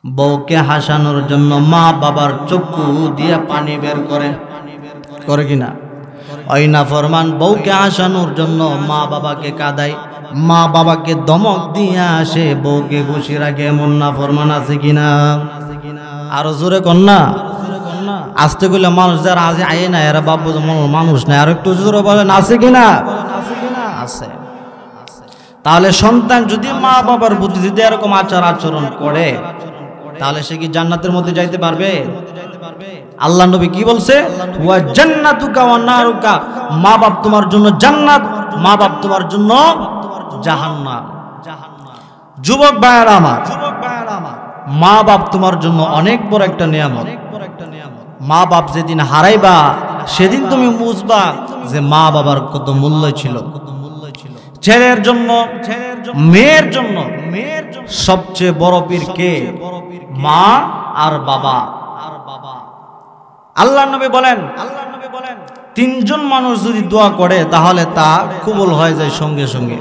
বউকে হাসানোর জন্য মা বাবার চক্ষু দিয়ে পানি বের করে কিনা? ওই নাফরমান বউকে হাসানোর জন্য মা বাবাকে কাঁদায়, মা বাবাকে দমক দিয়ে আসে, বউকে খুশি রাখে। এমন নাফরমান আছে কিনা? আরো জোরে কন্যা, আসতে গেলে মানুষ যারা আজ আয় না, এরা বাবু মানুষ না। আর একটু জোরে বলেন, আছে কিনা? আছে। তাহলে সন্তান যদি মা বাবার প্রতি যদি এরকম আচরণ করে, তাহলে সে কি জান্নাতের মধ্যে যাইতে পারবে? আল্লাহ নবী কি বলছে? ওয়া জান্নাতুকা ওয়া নারুকা, মা বাপ তোমার জন্য জান্নাত, মা বাপ তোমার জন্য জাহান্নাম। যুবক ভাইয়েরা আমার, মা বাপ তোমার জন্য অনেক বড় একটা নিয়ামত। মা বাপ যেদিন হারাইবা সেদিন তুমি বুঝবা যে মা বাবার কত মূল্য ছিল। ছেলের জন্য, মেয়ের জন্য সবচেয়ে বড় পীর কে? মা আর বাবা। আল্লাহ নবী বলেন, তিনজন মানুষ যদি দোয়া করে তাহলে তা কবুল হয়ে যায় সঙ্গে সঙ্গে।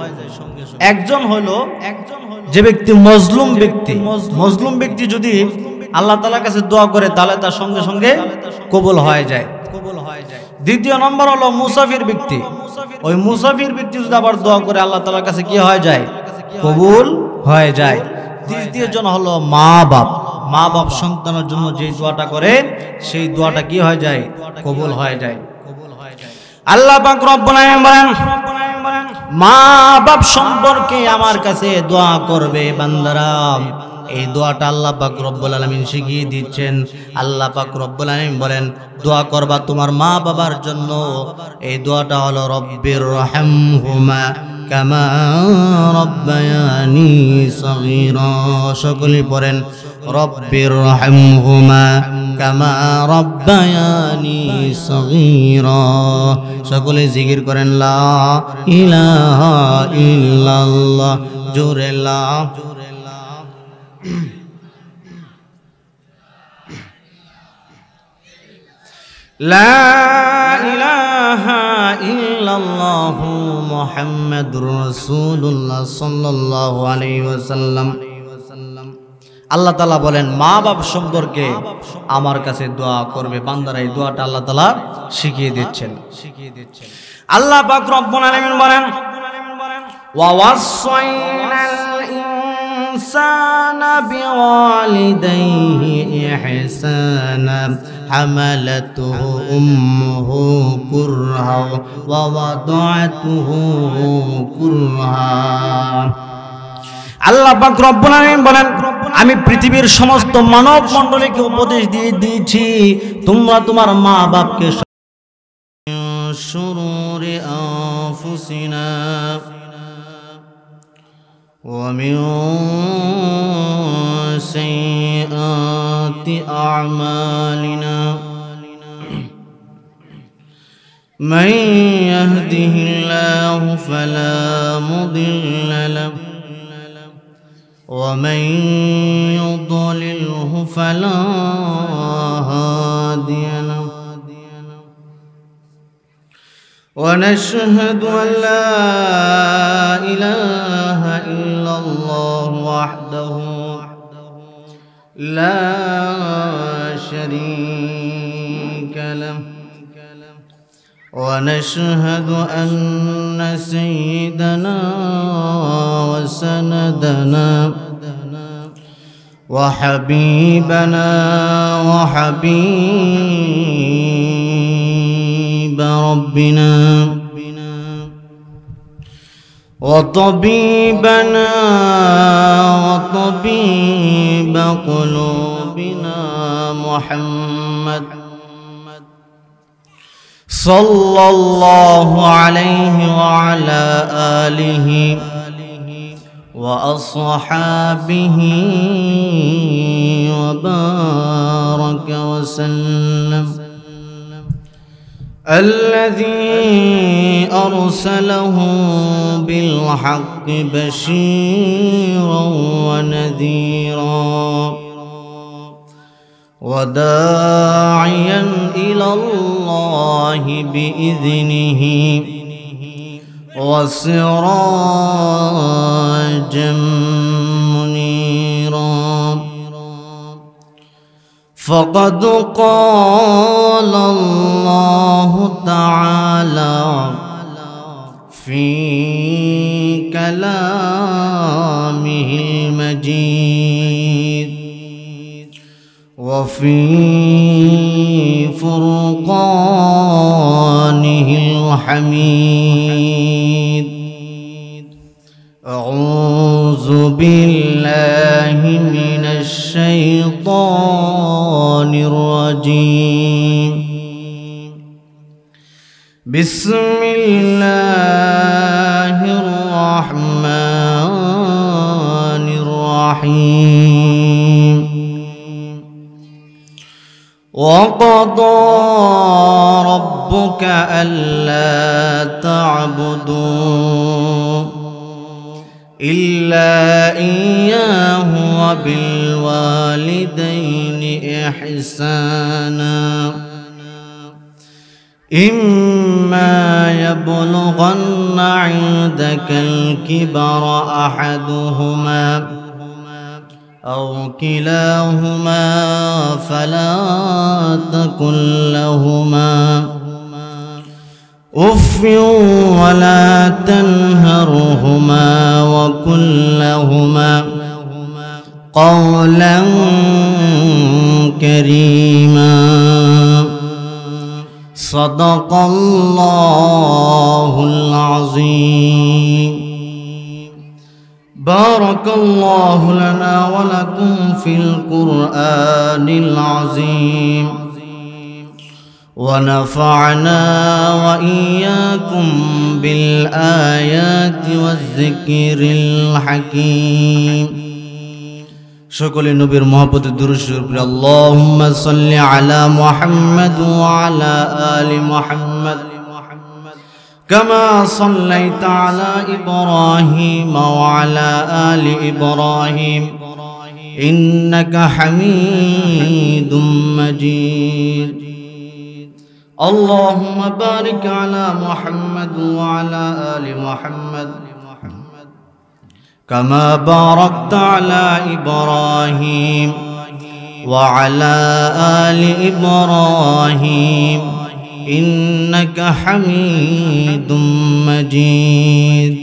একজন হলো যে ব্যক্তি মজলুম ব্যক্তি, মজলুম ব্যক্তি যদি আল্লাহ তাআলার কাছে দোয়া করে তাহলে তার সঙ্গে সঙ্গে কবুল হয়ে যায়। দ্বিতীয় নম্বর হলো মুসাফির ব্যক্তি, ওই মুসাফির ব্যক্তি যদি আবার দোয়া করে আল্লাহ তাআলার কাছে কি হয়ে যায়? কবুল হয়ে যায়। তৃতীয় জন হলো মা বাপ, মা বাপ সন্তানের জন্য যে দোয়াটা করে সেই দোয়াটা কি হয়ে যায়? কবুল হয়ে যায়। আল্লাহ পাক রব্বুল আলামিন বলেন, মা বাপ সম্পর্কে আমার কাছে দোয়া করবে বান্দারা। এই দোয়াটা আল্লাহ পাক রব্বুল আলামিন শিখিয়ে দিচ্ছেন। আল্লাহ পাক রব্বুল আলামিন বলেন, দোয়া করবা তোমার মা বাবার জন্য। এই দোয়াটা হলো রব্বির রহমহুমা কামা রব্বায়ানি সগীরা। সকলে পড়েন, রব্বির রহমহুমা কামা রব্বায়ানি সগীরা। সকলে জিকির করেন, লা ইলাহা ইল্লাল্লাহ। জোরে লা লা ইলাহা ইল্লাল্লাহু মুহাম্মাদুর রাসূলুল্লাহ সাল্লাল্লাহু আলাইহি ওয়াসাল্লাম। আল্লাহ তাআলা বলেন, মা বাপ সম্পর্কে আমার কাছে দোয়া করবে বান্দারা। এই দোয়াটা আল্লাহ তাআলা শিখিয়ে দিচ্ছেন। আল্লাহ পাক রব্বুল আলামিন বলেন, ওয়া ওয়াসাইনাল ইনসানা বিওয়ালিদাইহি ইহসানা হামালাতুহু উম্মুহু কুরহা ওয়া ওয়াদাআতুহু কুরহা। আল্লাহ পাক রব্বুল আলামিন বলেন, আমি পৃথিবীর সমস্ত মানব মণ্ডলীকে উপদেশ দিয়ে দিয়েছি, তোমরা তোমার মা বাপকে শুরুরি আনফুসিনা ওয়া মিন সাইয়্যাতি আ'মালিনা মান ইয়াহদিহিল্লাহু ফালা মুদিল্লা লাহু ومن يضلله فلا هادي له ونشهد أن لا إله إلا الله وحده لا شريك له ونشهد أن سيدنا وسندنا وحبيبنا وحبيب ربنا وطبيبنا وطبيب قلوبنا محمد صلى الله عليه وعلى آله وأصحابه وبارك وسلم، الذي أرسله بالحق بشيرا ونذيرا وداعيا إلى الله بإذنه وسراجا منيرا فقد قال الله تعالى في كلامه المجيد وفي فرقانه الحميد أعوذ بالله من الشيطان الرجيم بسم الله الرحمن الرحيم وقضى ربك ألا تعبدوا إلا إياه وبالوالدين إحسانا إما يبلغن عندك الكبر أحدهما أو كلاهما فلا تقل لهما أف ولا تنهرهما وقل لهما قولا كريما صدق الله العظيم بارك الله لنا ولكم في القرآن العظيم ونفعنا وإياكم بالآيات والذكر الحكيم সকলে নবীর মহব্বতে দুরূদ শরীফ পড়ি আল্লাহুম্মা সাল্লি আলা মুহাম্মাদ ওয়া আলা আলি মুহাম্মাদ কামা সাল্লাইতা আলা ইব্রাহিম ওয়া আলা আলি ইব্রাহিম ইন্নাকা হামিদুম মাজিদ اللهم بارك على محمد وعلى آل محمد كما باركت على إبراهيم وعلى آل إبراهيم إنك حميد مجيد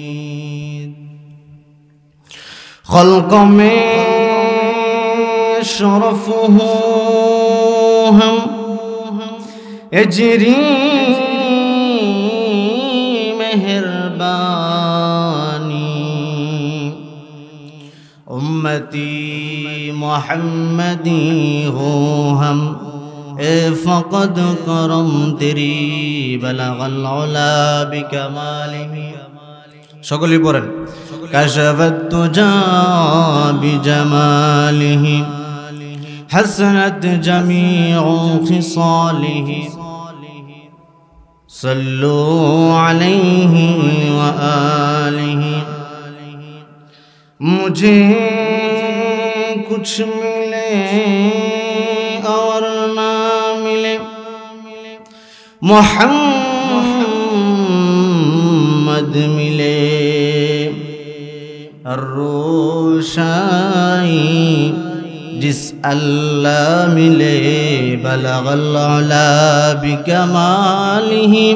خلق में शरफ़ हम एजरी मेहरबानी उम्मती मोहम्मदी हो हम ए फ़क़द करम तेरी बलगल उला बिकमालिही সকলে পড়েন কাশাফাত তুজা বিজামালিহি حسنت جميع خصاله صلوا عليه وآله मुझे कुछ मिले और ना मिले मोहम्मद मिले रोशाई जिस अल्लाह मिले बलगल उला बिकमालिही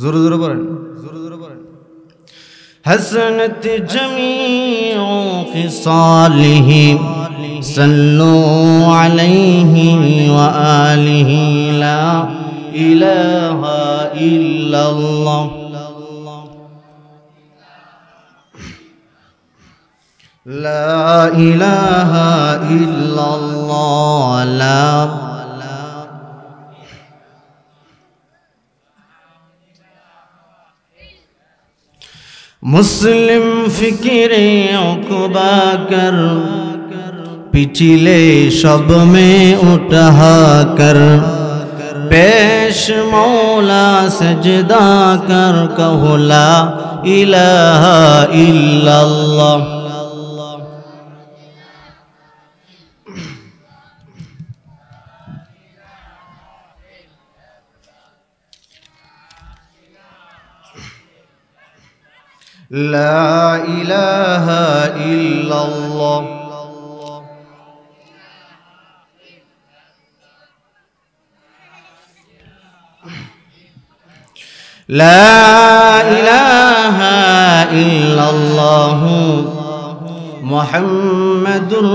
जोर जोर पढ़ें हसनत जमीउ खिसालिही सल्लु अलैहि व आलिही ला इलाहा इल्लल्लाह لا إله إلا الله لا मुस्लिम फिक्रे उक़बा कर पिछले शब में उठा कर पेश मौला सजदा कर कहो ला इलाहा इल्लल्लाह لا إله إلا الله লা ইলাহা ইল্লাল্লাহ মুহাম্মাদুর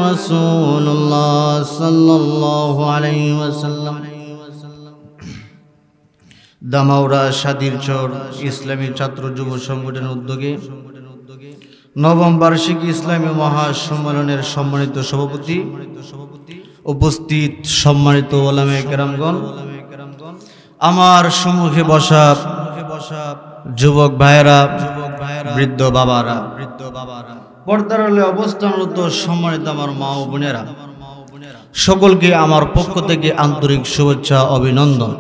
রাসূলুল্লাহ সাল্লাল্লাহু আলাইহি ওয়াসাল্লাম। দামাউরা শাদিরচর ইসলামী ছাত্র যুব সংগঠনের উদ্যোগে নবম বার্ষিক ইসলামী মহাসম্মেলনের সম্মানিত সভাপতি, উপস্থিত সম্মানিত ওলামায়ে কেরামগণ, আমার সম্মুখে বসা যুবক ভাইয়েরা, বৃদ্ধ বাবারা, পর্দার আড়ালে অবস্থানরত সম্মানিত আমার মা ও বোনেরা, সকলকে আমার পক্ষ থেকে আন্তরিক শুভেচ্ছা অভিনন্দন।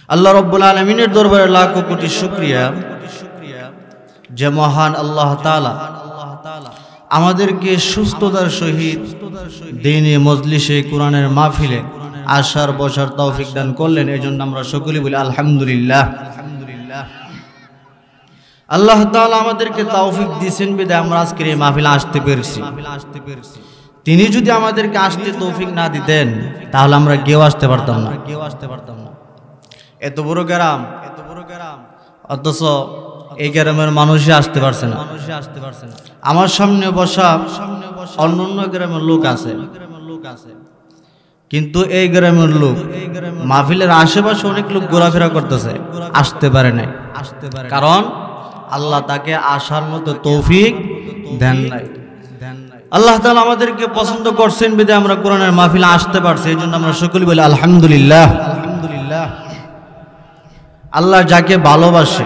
আল্লাহ রাব্বুল আলামিনের দরবারে লাখো কোটি শুকরিয়া যে মহান আল্লাহ তাআলা আমাদেরকে সুস্থতার সহিত দ্বীনি মজলিসে কোরআনের মাহফিলে আসার বসার তৌফিক দান করলেন। এই জন্য আমরা সকলেই বলি আলহামদুলিল্লাহ। আল্লাহ তাআলা আমাদেরকে তৌফিক দিয়েছেন বিধায় আমরা আজকের এই মাহফিলে আসতে পেরেছি। তিনি যদি আমাদেরকে আসতে তৌফিক না দিতেন তাহলে আমরা কেউ আসতে পারতাম না। এত বড় গ্রাম, অথচ এই গ্রামের মানুষই আসতে পারছে না। আমার সামনে বসা অন্যান্য গ্রামের লোক আছে, কিন্তু এই গ্রামের লোক মাহফিলের আশেপাশে অনেক লোক ঘোরাফেরা করতেছে, আসতে পারে নাই। কারণ আল্লাহ তাকে আসার মতো তৌফিক দেন নাই। আল্লাহ তাআলা আমাদেরকে পছন্দ করছেন বিধায় আমরা কোরআনের মাহফিলে আসতে পারছি। এই জন্য আমরা সকলেই বলি আলহামদুলিল্লাহ। আল্লাহ যাকে ভালোবাসে,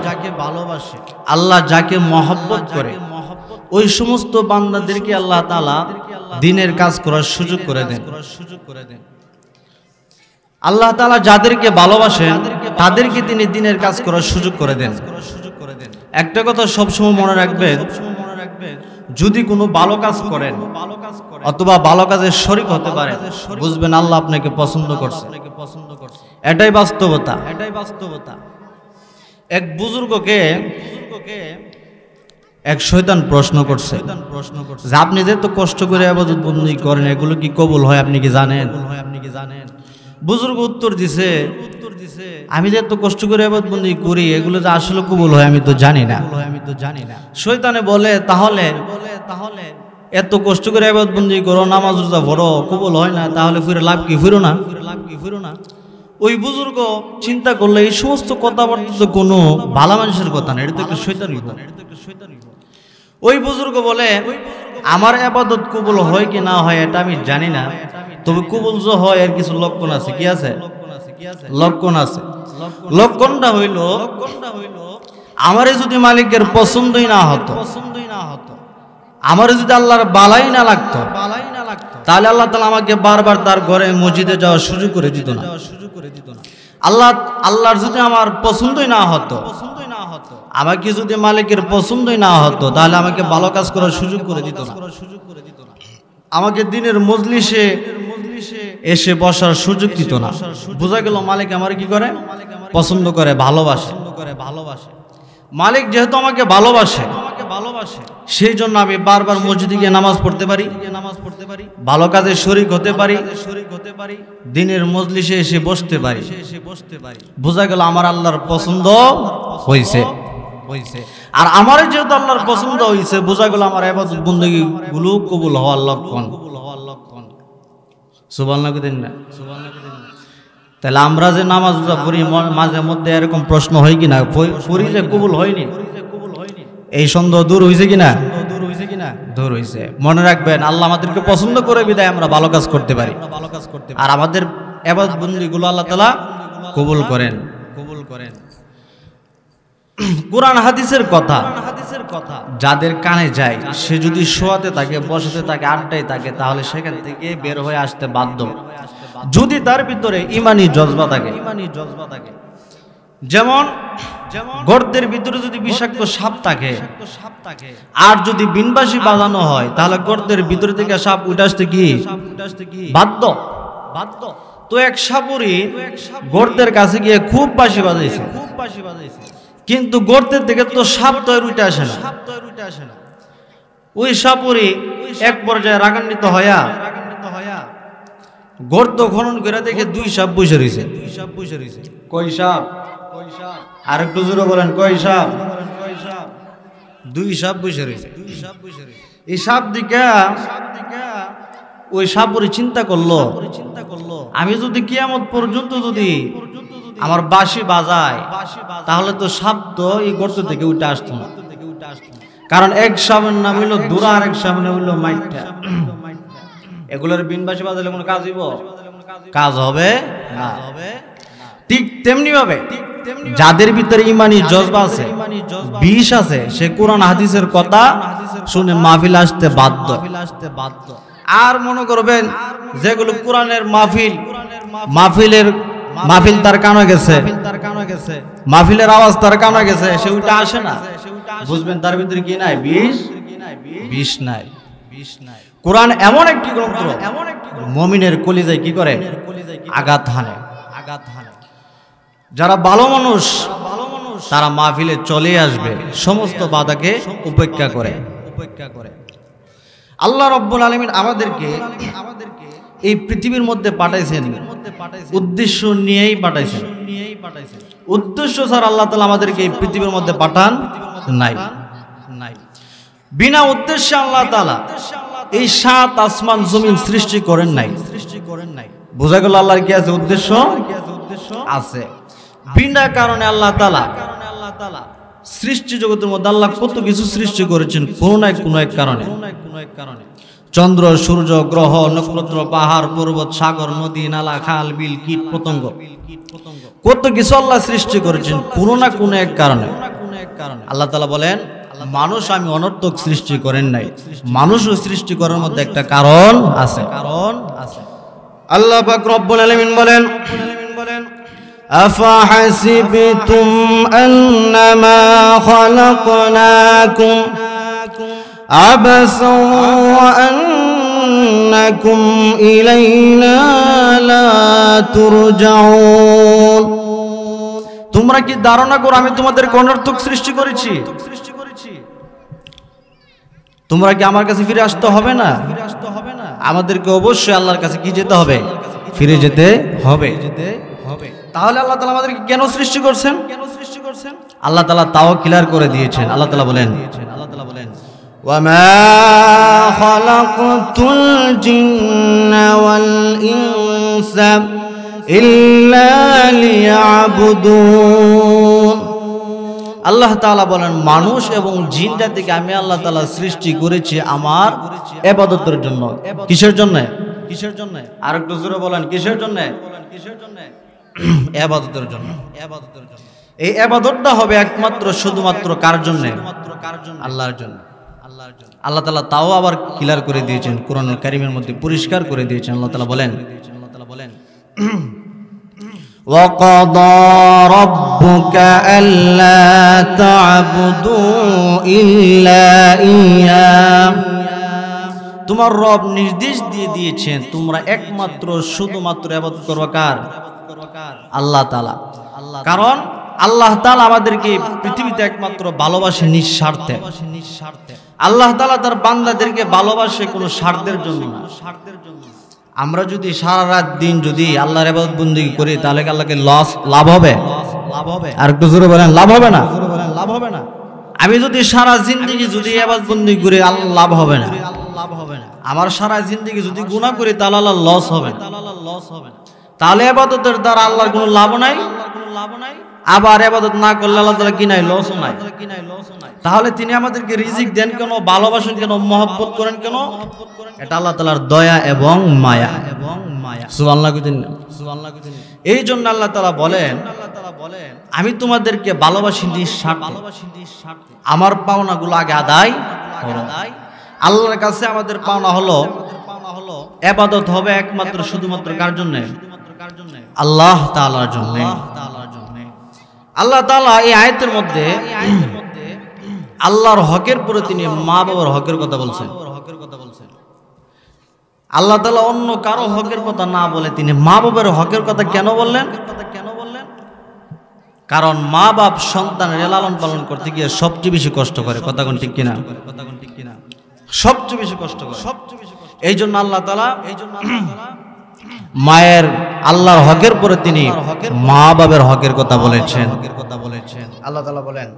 আল্লাহ যাকে মহব্বত করে, ওই সমস্ত বান্দাদেরকে আল্লাহ তাআলা দ্বীনের কাজ করার সুযোগ করে দেন। আল্লাহ তাআলা যাদেরকে ভালোবাসেন তাদেরকে তিনি দ্বীনের কাজ করার সুযোগ করে দেন। একটা কথা সবসময় মনে রাখবেন, যদি কোনো ভালো কাজ করেন অথবা ভালো কাজের শরীক হতে পারে, বুঝবেন আল্লাহ আপনাকে পছন্দ করছে। এটাই বাস্তবতা। এক বুজুর্গকে এক শয়তান প্রশ্ন করছে যে আপনি যে তো কষ্ট করে ইবাদত বন্দেগী করেন, এগুলো কি কবুল হয় আপনি কি জানেন? বুজুর্গ উত্তর দিছে, আমি যে এত কষ্ট করে ইবাদত বন্দেগী করি, এগুলো যে আসলে কবুল হয় আমি তো জানি না। শয়তানে বলে, তাহলে এত কষ্ট করে ইবাদত বন্দেগী করো, নামাজ রোজা পড়ো, কবুল হয় না, তাহলে ফিরে লাভ কি? ফিরো না। ওই বুজুর্গ চিন্তা করলে এই সমস্ত কথাবার্তা তো কোনো ভালো মানুষের কথা না, এটা তো একটা শয়তানি। ওই বুজুর্গ বলে, আমার ইবাদত কবুল হয় কি না হয় এটা আমি জানি না, তবে কবুল যে হয় এর কিছু লক্ষণ আছে। কি আছে? লক্ষণ আছে। লক্ষণটা হইল, আমারে যদি মালিকের পছন্দই না হতো, আমারে যদি আল্লাহর বালাই না লাগতো, তাহলে আল্লাহ তাআলা আমাকে বারবার তার ঘরে মসজিদে যাওয়ার সুযোগ করে দিত না। আল্লাহর যদি আমার পছন্দই না হতো, আমাকে যদি মালিকের পছন্দই না হতো, তাহলে আমাকে ভালো কাজ করার সুযোগ করে দিত না। আমাকে দ্বীনের মজলিসে এসে বসার সুযোগ দিত না। বোঝা গেল মালিক আমার কি করে? পছন্দ করে, ভালোবাসে। মালিক যেহেতু আমাকে ভালোবাসে, সেই জন্য আমি বারবার মসজিদে গিয়ে নামাজ পড়তে পারি, ভালো কাজে শরীক হতে পারি, দ্বীনের মজলিসে এসে বসতে পারি। বোঝা গেল আমার আল্লাহর পছন্দ হয়েছে। আর আমার যেহেতু আল্লাহর পছন্দ হয়েছে, বোঝা গেল আমার ইবাদত বন্দেগী গুলো কবুল হওয়ার লক্ষণ। সুবহানাল্লাহ কইতেন না? তাহলে আমরা যে নামাজ রোজা পড়ি, মাঝে মধ্যে এরকম প্রশ্ন হয় কিনা, পড়ি যে কবুল হয়নি, এই সন্দেহ দূর হয়েছে কিনা? দূর হয়েছে। মনে রাখবেন, আল্লাহ আমাদেরকে পছন্দ করে বিধায় আমরা ভালো কাজ করতে পারি, আর আমাদের ইবাদত বন্দেগীগুলো আল্লাহ তাআলা কবুল করেন। কোরআন হাদিসের কথা যাদের কানে যায়, সে যদি শোয়াতে থাকে, বসাতে থাকে, আড্ডায় থাকে, তাহলে সেখান থেকে বের হয়ে আসতে বাধ্য, যদি তার ভিতরে ঈমানি জজবা থাকে। যেমন গর্তের ভিতরে যদি বিষাক্ত সাপ থাকে, আর যদি বিনবাসী বাজানো হয়, তাহলে গর্তের ভিতরে থেকে সাপ উঠে আসতে কি বাধ্য। তো এক সাপুরি গর্তের কাছে গিয়ে খুব বাঁশি বাজাইছে, কিন্তু গর্তের থেকে তো সাপ তো উঠে আসে না। ওই সাপুরি এক পর্যায়ে রাগান্বিত হইয়া গর্ত খনন করে দেখে 2 সাপ বসে রয়েছে। কই সাপ? আর একটু জোরে বলেন, কই সাপ? 2 সাপ বসে রয়েছে। এই সাপ দিকে ওই সাপরে চিন্তা করলো, আমি যদি কিয়ামত পর্যন্ত যদি আমার বাঁশি বাজায় তাহলে তো সাপ তো এই গর্ত থেকে উঠে আসতো না। কারণ এক সাপের নাম হইল দুরা, আর এক সাপের নাম হইল মাইটা। এগুলোর বিন বাঁশি বাজালে কোনো কাজ হইব? কাজ হবে না। ঠিক তেমনি ভাবে যাদের ভিতরে ইমানি জজবা আছে, বিষ আছে, সে কোরআন হাদিসের কথা শুনে মাহফিল আসতে বাধ্য। আর মনে করবেন যেগুলো কোরআনের মাহফিল তার কানে গেছে, মাহফিলের আওয়াজ তার কানে গেছে, সে ওইটা আসে না, বুঝবেন তার ভিতরে কি নাই? বিষ নাই। কোরআন এমন একটি গ্রন্থ, মুমিনের কলিজায় কি করে? আঘাত হানে। যারা ভালো মানুষ তারা মাহফিলে চলে আসবে সমস্ত বাধাকে উপেক্ষা করে। আল্লাহ রাব্বুল আলামিন আমাদেরকে এই পৃথিবীর মধ্যে পাঠাইছেন, উদ্দেশ্য নিয়েই পাঠাইছেন। উদ্দেশ্য ছাড়া আল্লাহ তাআলা আমাদেরকে এই পৃথিবীর মধ্যে পাঠান নাই। বিনা উদ্দেশ্যে আল্লাহ তাআলা এই 7 আসমান জমিন সৃষ্টি করেন নাই। বোঝা গেল আল্লাহর কি আছে? উদ্দেশ্য আছে। বিনা কারণে আল্লাহ তাআলা সৃষ্টি জগতের মধ্যে আল্লাহ কত কিছু সৃষ্টি করেছেন কোনো না কোনো এক কারণে। চন্দ্র, সূর্য, গ্রহ, নক্ষত্র, পাহাড়, পর্বত, সাগর, নদী, নালা, খাল, বিল, কীট পতঙ্গ, কত কিছু আল্লাহ সৃষ্টি করেছেন কোনো না কোনো এক কারণে। আল্লাহ তাআলা বলেন, মানুষ আমি অনর্থক সৃষ্টি করেন নাই, মানুষও সৃষ্টি করার মধ্যে একটা কারণ আছে। আল্লাহ পাক রব্বুল আলামিন বলেন, আফাহাসিবতুম আন্নামা খালাকনাকুম আবাসা ওয়া আন্নাকুম ইলাইনা লা তুরজাউন। তোমরা কি ধারণা করো আমি তোমাদেরকে অনর্থক সৃষ্টি করেছি? তোমরা কি আমার কাছে ফিরে আসতে হবে না? আমাদেরকে অবশ্যই আল্লাহর কাছে কি যেতে হবে? ফিরে যেতে হবে। তাহলে আল্লাহ তাআলা আমাদেরকে কেন সৃষ্টি করছেন? আল্লাহ তাআলা তাও ক্লিয়ার করে দিয়েছেন। আল্লাহ তাআলা বলেন, ওয়ামা খালাকতুল জিন্না ওয়াল ইনসা ইল্লা লিয়াবুদুন। আল্লাহ তাআলা বলেন, মানুষ এবং জিন জাতিকে আমি আল্লাহ তাআলা সৃষ্টি করেছি আমার ইবাদতের জন্য। কিসের জন্য? আর একটু জোরে বলেন, কিসের জন্য? ইবাদতের জন্য। এই ইবাদতটা হবে একমাত্র শুধুমাত্র কার জন্য? আল্লাহর জন্য। আল্লাহ তাআলা তাও আবার ক্লিয়ার করে দিয়েছেন, কোরআনুল কারীমের মধ্যে পরিষ্কার করে দিয়েছেন। আল্লাহ তাআলা বলেন, وَقَضَى رَبُّكَ أَلَّا تَعْبُدُوا إِلَّا إِيَّاهُ। তোমার রব নির্দেশ দিয়ে দিয়েছেন তোমরা একমাত্র শুধুমাত্র ইবাদত করবে কার? আল্লাহ তাআলা। কারণ আল্লাহ তাআলা আমাদেরকে পৃথিবীতে একমাত্র ভালোবাসে নিঃস্বার্থে। আল্লাহ তাআলা তার বান্দাদেরকে ভালোবাসে কোনো স্বার্থের জন্য না। আমরা যদি সারা রাত দিন যদি আল্লাহর ইবাদত বন্দেগী করি তাহলে কি আল্লাহকে লাভ হবে? আর একটু জোরে বলেন, লাভ হবে না? আমি যদি সারা জিন্দেগি যদি ইবাদত বন্দেগী করি আল্লাহ লাভ হবে না। আমার সারা জিন্দেগি যদি গুনাহ করি তাহলে আল্লাহ লস হবে না। তাহলে ইবাদতের দ্বারা আল্লাহর কোনো লাভ নাই, আবার ইবাদত না করলে আল্লাহ তাআলা কি নাই? লসও নাই। তাহলে তিনি আমাদেরকে রিজিক দেন কেন, ভালোবাসেন কেন, মহব্বত করেন কেন? এটা আল্লাহ তাআলার দয়া এবং মায়া। সুবহানাল্লাহ। এই জন্য আল্লাহ তাআলা বলেন, আমি তোমাদেরকে ভালোবাসি নিঃস্বার্থে, আমার পাওনাগুলো আগে আদায় করো। আল্লাহর কাছে আমাদের পাওনা হলো ইবাদত হবে একমাত্র শুধুমাত্র কার জন্য? আল্লাহ তাআলার জন্য। আল্লাহ তাআলা এই আয়াতের মধ্যে আল্লাহর হকের পরে তিনি মা বাবার হকের কথা বলছেন। আল্লাহ তাআলা অন্য কারো হকের কথা না বলে তিনি মা বাবার হকের কথা কেন বললেন? কারণ মা বাপ সন্তানের লালন পালন করতে গিয়ে সবচেয়ে বেশি কষ্ট করে। কথা কোন ঠিক কিনা? সবচেয়ে বেশি কষ্ট করে। এই জন্য আল্লাহ তাআলা মায়ের আল্লাহর হকের পরে তিনি মা বাবার হকের কথা বলেছেন। আল্লাহ তাআলা বলেন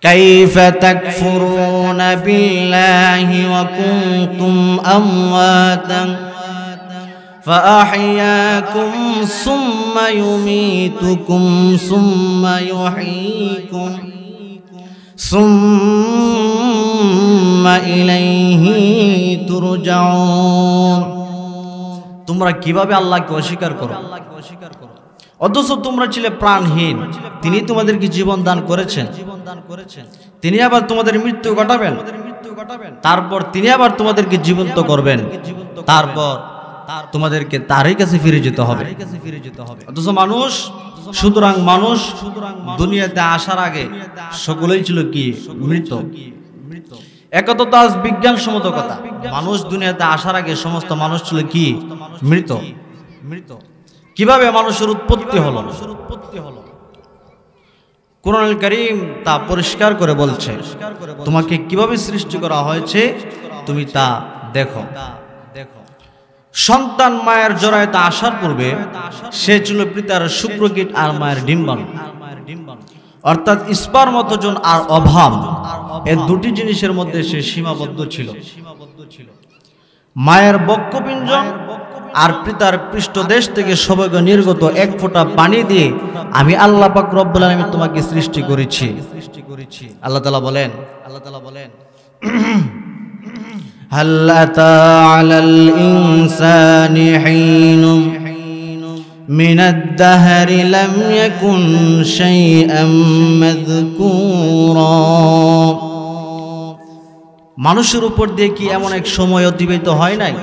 কাইফা তাকফুরুনা বিল্লাহি ওয়া কুনতুম আমওয়াতান فأحياكم ثم يميتكم ثم يحييكم ثم إليه ترجعون। তোমরা কিভাবে আল্লাহকে অস্বীকার করো অথচ তোমরা ছিলে প্রাণহীন, তিনি তোমাদেরকে জীবন দান করেছেন, তিনি আবার তোমাদের মৃত্যু ঘটাবেন, তারপর তিনি আবার তোমাদেরকে জীবন্ত করবেন, তারপর তোমাদেরকে তারই কাছে ফিরে যেতে হবে। অথচ মানুষ সুতরাং মানুষ দুনিয়াতে আসার আগে সকলেই ছিল কি মৃত। একথা আজ বিজ্ঞানসম্মত কথা, মানুষ দুনিয়াতে আসার আগে সমস্ত মানুষ ছিল কি মৃত। কিভাবে মানুষের উৎপত্তি হলো? কুরআনুল কারীম তা পরিষ্কার করে বলছে, তোমাকে কিভাবে সৃষ্টি করা হয়েছে তুমি তা দেখো। সন্তান মায়ের জরায়ুতে আসার পূর্বে সে ছিল পিতার শুক্রকীট আর মায়ের ডিম্বাণু, অর্থাৎ স্পার্মোজোন আর অভাম, এই দুটি জিনিসের মধ্যে সে সীমাবদ্ধ ছিল। মায়ের বক্ষপিঞ্জর আর পিতার পৃষ্ঠদেশ থেকে সবেগ নির্গত এক ফোঁটা পানি দিয়ে আমি আল্লাহ পাক রব্বুল আলামিন তোমাকে সৃষ্টি করেছি। আল্লাহ তাআলা বলেন হাল আতা আলাল ইনসানি হিনুম মিনাদ দাহরি লাম ইয়াকুন শাইআম মাযকুরা। মানুষের উপর দিয়ে কি এমন এক সময় অতিবাহিত হয় নাই?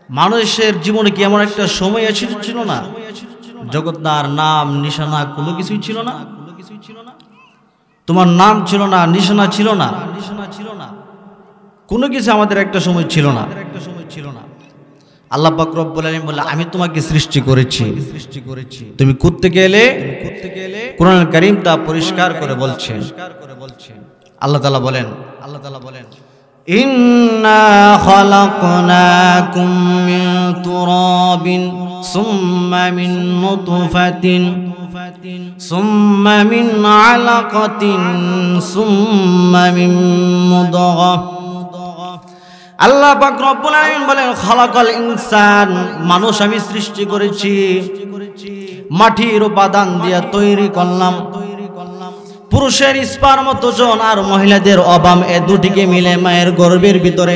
মানুষের জীবনে কি এমন একটা সময় ছিল না জগৎটার নাম নিশানা কোনো কিছুই ছিল না? তোমার নাম ছিল না, নিশানা ছিল না, কোনো কিছু আমাদের একটা সময় ছিল না। আল্লাহ পাক রব্বুল আলামিন বলে আমি তোমাকে সৃষ্টি করেছি, তুমি কোত্থেকে গেলে? কুরআনুল কারীম তা পরিষ্কার করে বলছে। আল্লাহ তাআলা বলেন ইন্না খালাকনাকুম মিন তুরাবিন সুম্মা মিন নুতফাতিন সুম্মা মিন আলাকাতিন সুম্মা মিন মুদগাহ। আল্লাহ পাক রব্বুল আলামিন বলেন খালাকাল ইনসান, মানুষ আমি সৃষ্টি করেছি, মাটির উপাদান দিয়ে তৈরি করলাম। পুরুষের স্পার্মোজোন আর মহিলাদের অবাম এ দুটিকে মিলে মায়ের গর্ভের ভিতরে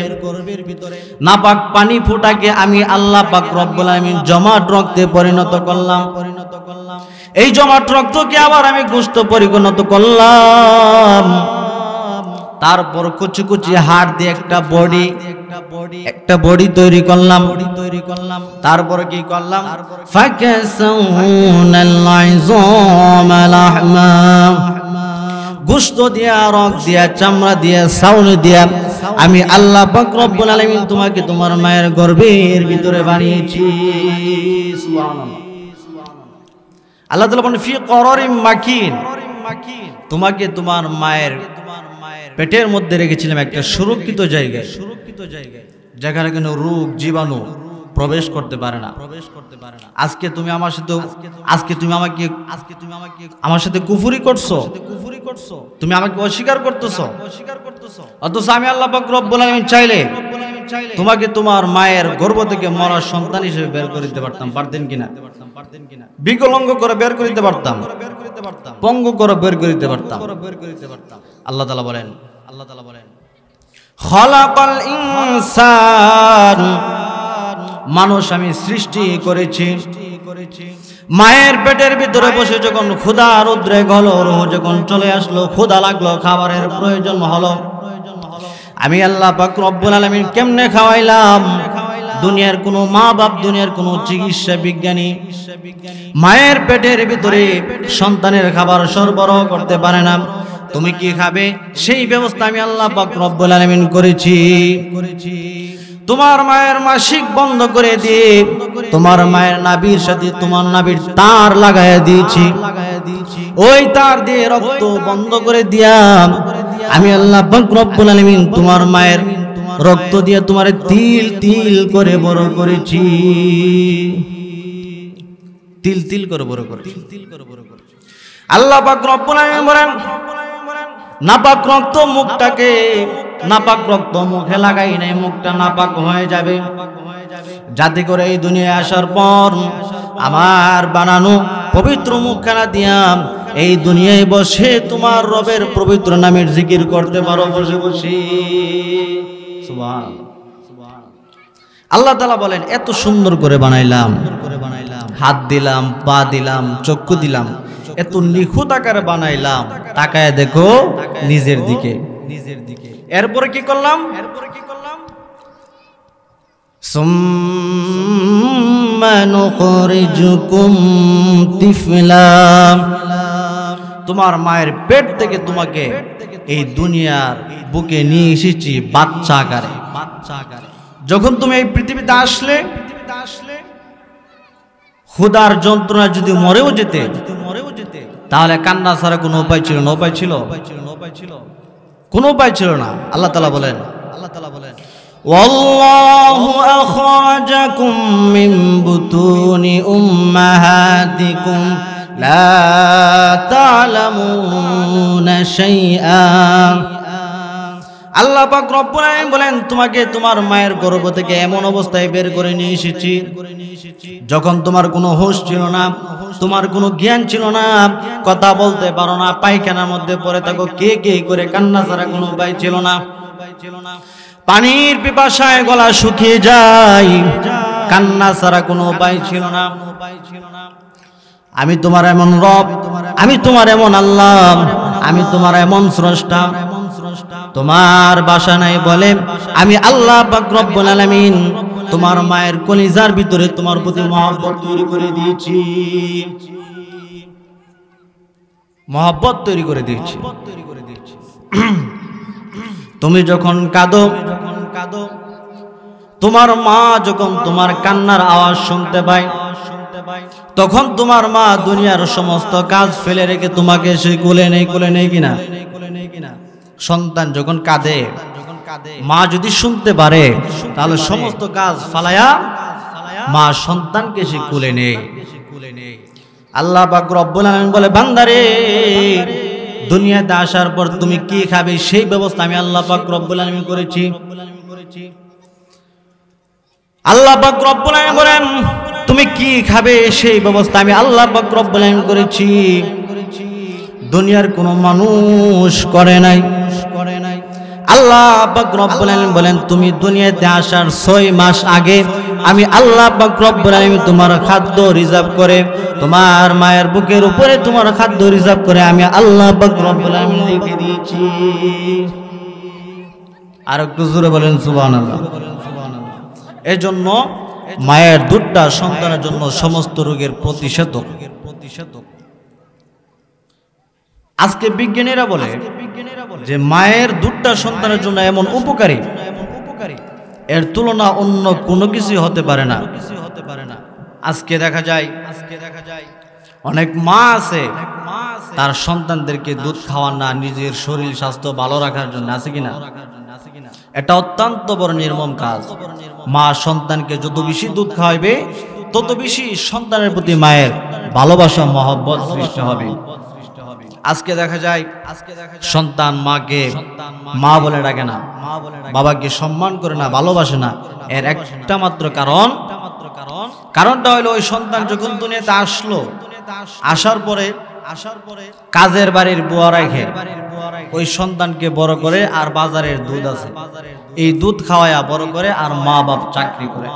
নাপাক পানি ফোঁটাকে আমি আল্লাহ পাক রব্বুল আলামিন জমাট রক্তে পরিণত করলাম। এই জমাট রক্তকে আবার আমি গোশত পরিণত করলাম। তারপর কুচি কুচি হাড় দিয়ে একটা বডি তৈরি করলাম। তারপর কি করলাম? ফাকাসাউনাল ইযামা লাহমা, গোশত দিয়া, রক দিয়া, চামড়া দিয়া, সাউন দিয়া আমি আল্লাহ পাক রব্বুল আলামিন তোমাকে তোমার মায়ের গর্ভের ভিতরে বানিয়েছি। সুবহানাল্লাহ। আল্লাহ তাআলা বলেন ফি করারিম মাকিন, তোমাকে তোমার মায়ের পেটের মধ্যে রেখেছিলাম একটা সুরক্ষিত জায়গায়, যেখানে কোনো রোগ জীবাণু প্রবেশ করতে পারে না। আজকে তুমি আমার সাথে কুফরি করছো, তুমি আমাকে অস্বীকার করতেছো, অথচ আমি আল্লাহ পাক রব্বুল আলামিন চাইলে তোমাকে তোমার মায়ের গর্ভ থেকে মরা সন্তান হিসেবে বের করে দিতে পারতাম। পারতেন কিনা? বিকলাঙ্গ করে বের করে দিতে পারতাম, পঙ্গু করে বের করে দিতে পারতাম। আল্লাহ তাআলা বলেন খালাকাল ইনসান, মানুষ আমি সৃষ্টি করেছি। মায়ের পেটের ভিতরে বসে যখন ক্ষুধার উদ্রেক হলো, রূহ যখন চলে আসলো, ক্ষুধা লাগলো, খাবারের প্রয়োজন হলো, আমি আল্লাহ পাক রব্বুল আলামিন কেমনে খাওয়াইলাম? দুনিয়ার কোনো মা বাপ, দুনিয়ার কোনো চিকিৎসা বিজ্ঞানী মায়ের পেটের ভিতরে সন্তানের খাবার সরবরাহ করতে পারে না। তুমি কি খাবে সেই ব্যবস্থা আমি আল্লাহ পাক রব্বুল আলামিন করেছি। তোমার মায়ের মাসিক বন্ধ করে দিয়ে তোমার মায়ের নাভির সাথে তোমার নাভির তার লাগাইয়া দিয়েছি। ওই তার দিয়ে রক্ত বন্ধ করে দিয়া আমি আল্লাহ পাক রব্বুল আলামিন তোমার মায়ের রক্ত দিয়ে তোমারে তিল তিল করে বড় করেছি, তিল তিল করে বড় করেছি। আল্লাহ পাক রব্বুল আলামিন বলেন, নাপাক রক্ত মুখটাকে, নাপাক রক্ত মুখে লাগাই নাই, মুখটা নাপাক হয়ে যাবে, যাতে করে এই দুনিয়ায় আসার পর আমার বানানো পবিত্র মুখখানা দিয়া এই দুনিয়ায় বসে তোমার রবের পবিত্র নামের জিকির করতে পারো বসে বসে। সুবহানাল্লাহ। আল্লাহ তাআলা বলেন, এত সুন্দর করে বানাইলাম, হাত দিলাম, পা দিলাম, চক্ষু দিলাম, এত নিখুঁত আকারে বানাইলাম, তাকায় দেখো নিজের দিকে। এরপরে কি করলাম? সুম্মা নুখরিজুকুম তিফলা, তোমার মায়ের পেট থেকে তোমাকে এই দুনিয়ার বুকে নিয়ে এসেছি বাচ্চা আকারে। যখন তুমি এই পৃথিবীতে আসলে, ক্ষুধার যন্ত্রণা যদি মরেও যেতে, তাহলে কান্না ছাড়া কোনো উপায় ছিল না? উপায় ছিল? কোনো উপায় ছিল না। আল্লাহ তাআলা বলেন, ওয়াল্লাহু আখরাজাকুম মিন বুতুনি উম্মাহাতিকুম লা তা'লামুনা শাইআ। আল্লাহ পাক রব্বুল আলামিন বলেন, তোমাকে তোমার মায়ের গর্ভ থেকে এমন অবস্থায় বের করে নিয়ে এসেছি যখন তোমার কোনো হুঁশ ছিল না, তোমার কোনো জ্ঞান ছিল না, কথা বলতে পারো না, পায়খানার মধ্যে পড়ে থাকো কে কে করে, কান্না ছাড়া কোনো উপায় ছিল না। পানির পিপাসায় গলা শুকিয়ে যায়, কান্না ছাড়া কোনো উপায় ছিল না। আমি তোমার এমন রব, আমি তোমার এমন আল্লাহ, আমি তোমার এমন স্রষ্টা, তোমার বাসা নাই বলে আমি আল্লাহ পাক রব্বুল আলামিন তোমার মায়ের কলিজার ভিতরে তোমার প্রতি মহব্বত তৈরি করে দিয়েছি, মহব্বত তৈরি করে দিয়েছি। তুমি যখন কাঁদো, তোমার মা যখন তোমার কান্নার আওয়াজ শুনতে পায়, তখন তোমার মা দুনিয়ার সমস্ত কাজ ফেলে রেখে তোমাকে সে কোলে নেই, কোলে নেই কিনা? সন্তান যখন কাঁদে, মা যদি শুনতে পারে, তাহলে সমস্ত কাজ ফালায়া মা সন্তানকে সে কোলে নেই। আল্লাহ পাক রব্বুল আলামিন বলে, বান্দারে দুনিয়াতে আসার পর তুমি কি খাবে সেই ব্যবস্থা আমি আল্লাহ পাক রব্বুল আলামিন করেছি। আল্লাহ পাক রব্বুল আলামিন বলেন, তুমি কি খাবে সেই ব্যবস্থা আমি আল্লাহ পাক রব্বুল আলামিন করেছি। দুনিয়ার কোনো মানুষ করে নাই। আল্লাহ পাক রব্বুল আলামিন বলেন, তুমি দুনিয়াতে আসার 6 মাস আগে আমি আল্লাহ পাক রব্বুল আলামিন তোমার খাদ্য রিজার্ভ করে, তোমার মায়ের বুকের উপরে তোমার খাদ্য রিজার্ভ করে আমি আল্লাহ পাক রব্বুল আলামিন রেখে দিয়েছি। আর একটু জোরে বলেন সুবহানাল্লাহ। এজন্য মায়ের দুধটা সন্তানের জন্য সমস্ত রোগের প্রতিষেধক। আজকে বিজ্ঞানীরা বলে যে মায়ের দুধটা সন্তানের জন্য এমন উপকারী, এর তুলনা অন্য কোনো কিছু হতে পারে না। আজকে দেখা যায় অনেক মা আছে তার সন্তানদেরকে দুধ খাওয়ান না নিজের শরীর স্বাস্থ্য ভালো রাখার জন্য, আছে কিনা? এটা অত্যন্ত বড় নির্মম কাজ। মা সন্তানকে যত বেশি দুধ খাওয়াবে তত বেশি সন্তানের প্রতি মায়ের ভালোবাসা মহব্বত সৃষ্টি হবে। আজকে দেখা যায় সন্তান মাকে মা বলে ডাকে না, বাবাকে সম্মান করে না, ভালোবাসে না। এর একটা মাত্র কারণটা হলো ওই সন্তান যখন দুনিয়াতে আসলো, আসার পরে কাজের বাড়ির বুয়া রাখে ওই সন্তানকে বড় করে, আর বাজারের দুধ আছে এই দুধ খাওয়ায়া বড় করে, আর মা বাপ চাকরি করে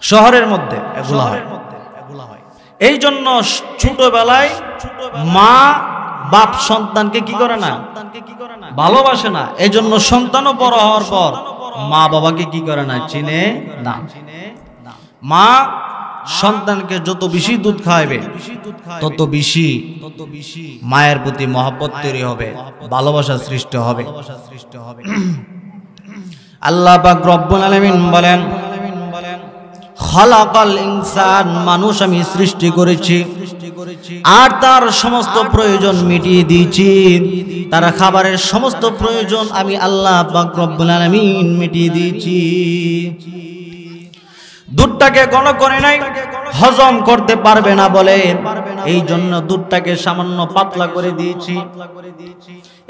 শহরের মধ্যে এগুলা হয়। এই জন্য ছোটবেলায় মা বাপ সন্তানকে কি করে না, ভালোবাসে না। এই জন্য সন্তানও বড় হওয়ার পর মা বাবাকে কি করে না, চিনে না। মা সন্তানকে যত বেশি দুধ খাওয়াবে তত বেশি মায়ের প্রতি মহব্বত তৈরি হবে, ভালোবাসা সৃষ্টি হবে। আল্লাহ পাক রব্বুল আলামিন বলেন, খালাকাল ইনসান, মানুষ আমি সৃষ্টি করেছি আর তার সমস্ত প্রয়োজন মিটিয়ে দিয়েছি। তার খাবারের সমস্ত প্রয়োজন আমি আল্লাহ পাক রব্বুল আলামিন মিটিয়ে দিয়েছি। দুধটাকে ঘন করে নাই, হজম করতে পারবে না বলে এই জন্য দুধটাকে সামান্য পাতলা করে দিয়েছি।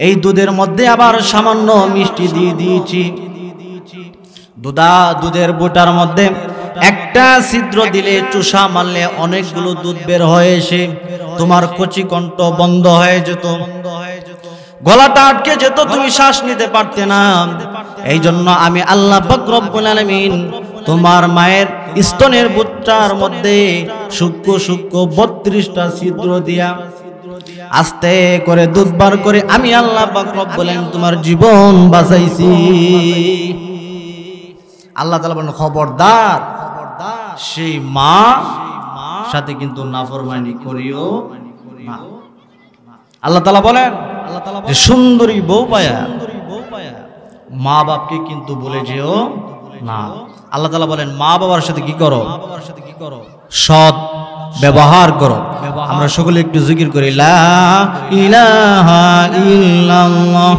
এই দুধের মধ্যে আবার সামান্য মিষ্টি দিয়ে দিয়েছি। দুধের বুটার মধ্যে একটা ছিদ্র দিলে চুষা মারলে অনেকগুলো দুধ বের হয়ে এসে তোমার কচি কণ্ঠ বন্ধ হয়ে যেত, গলাটা আটকে যেত, তুমি শ্বাস নিতে পারতে না। এই জন্য আমি আল্লাহ পাক রব্বুল আলামিন তোমার মায়ের স্তনের বুটটার মধ্যে সূক্ষ্ম সূক্ষ্ম 32টা ছিদ্র দিয়া আস্তে করে দুধ বার করে আমি আল্লাহ পাক রব্বুল আলামিন তোমার জীবন বাঁচাইছি। আল্লাহ তাআলা বলেন খবরদার সেই মা সাথে কিন্তু নাফরমানি করিও না। আল্লাহ তাআলা বলেন যে সুন্দরী বউ পায়া মা বাপকে কিন্তু বলে যেও না। আল্লাহ তাআলা বলেন মা বাবার সাথে কি করো? সৎ ব্যবহার করো। আমরা সকলে একটু জিকির করি লা ইলাহা ইল্লাল্লাহ।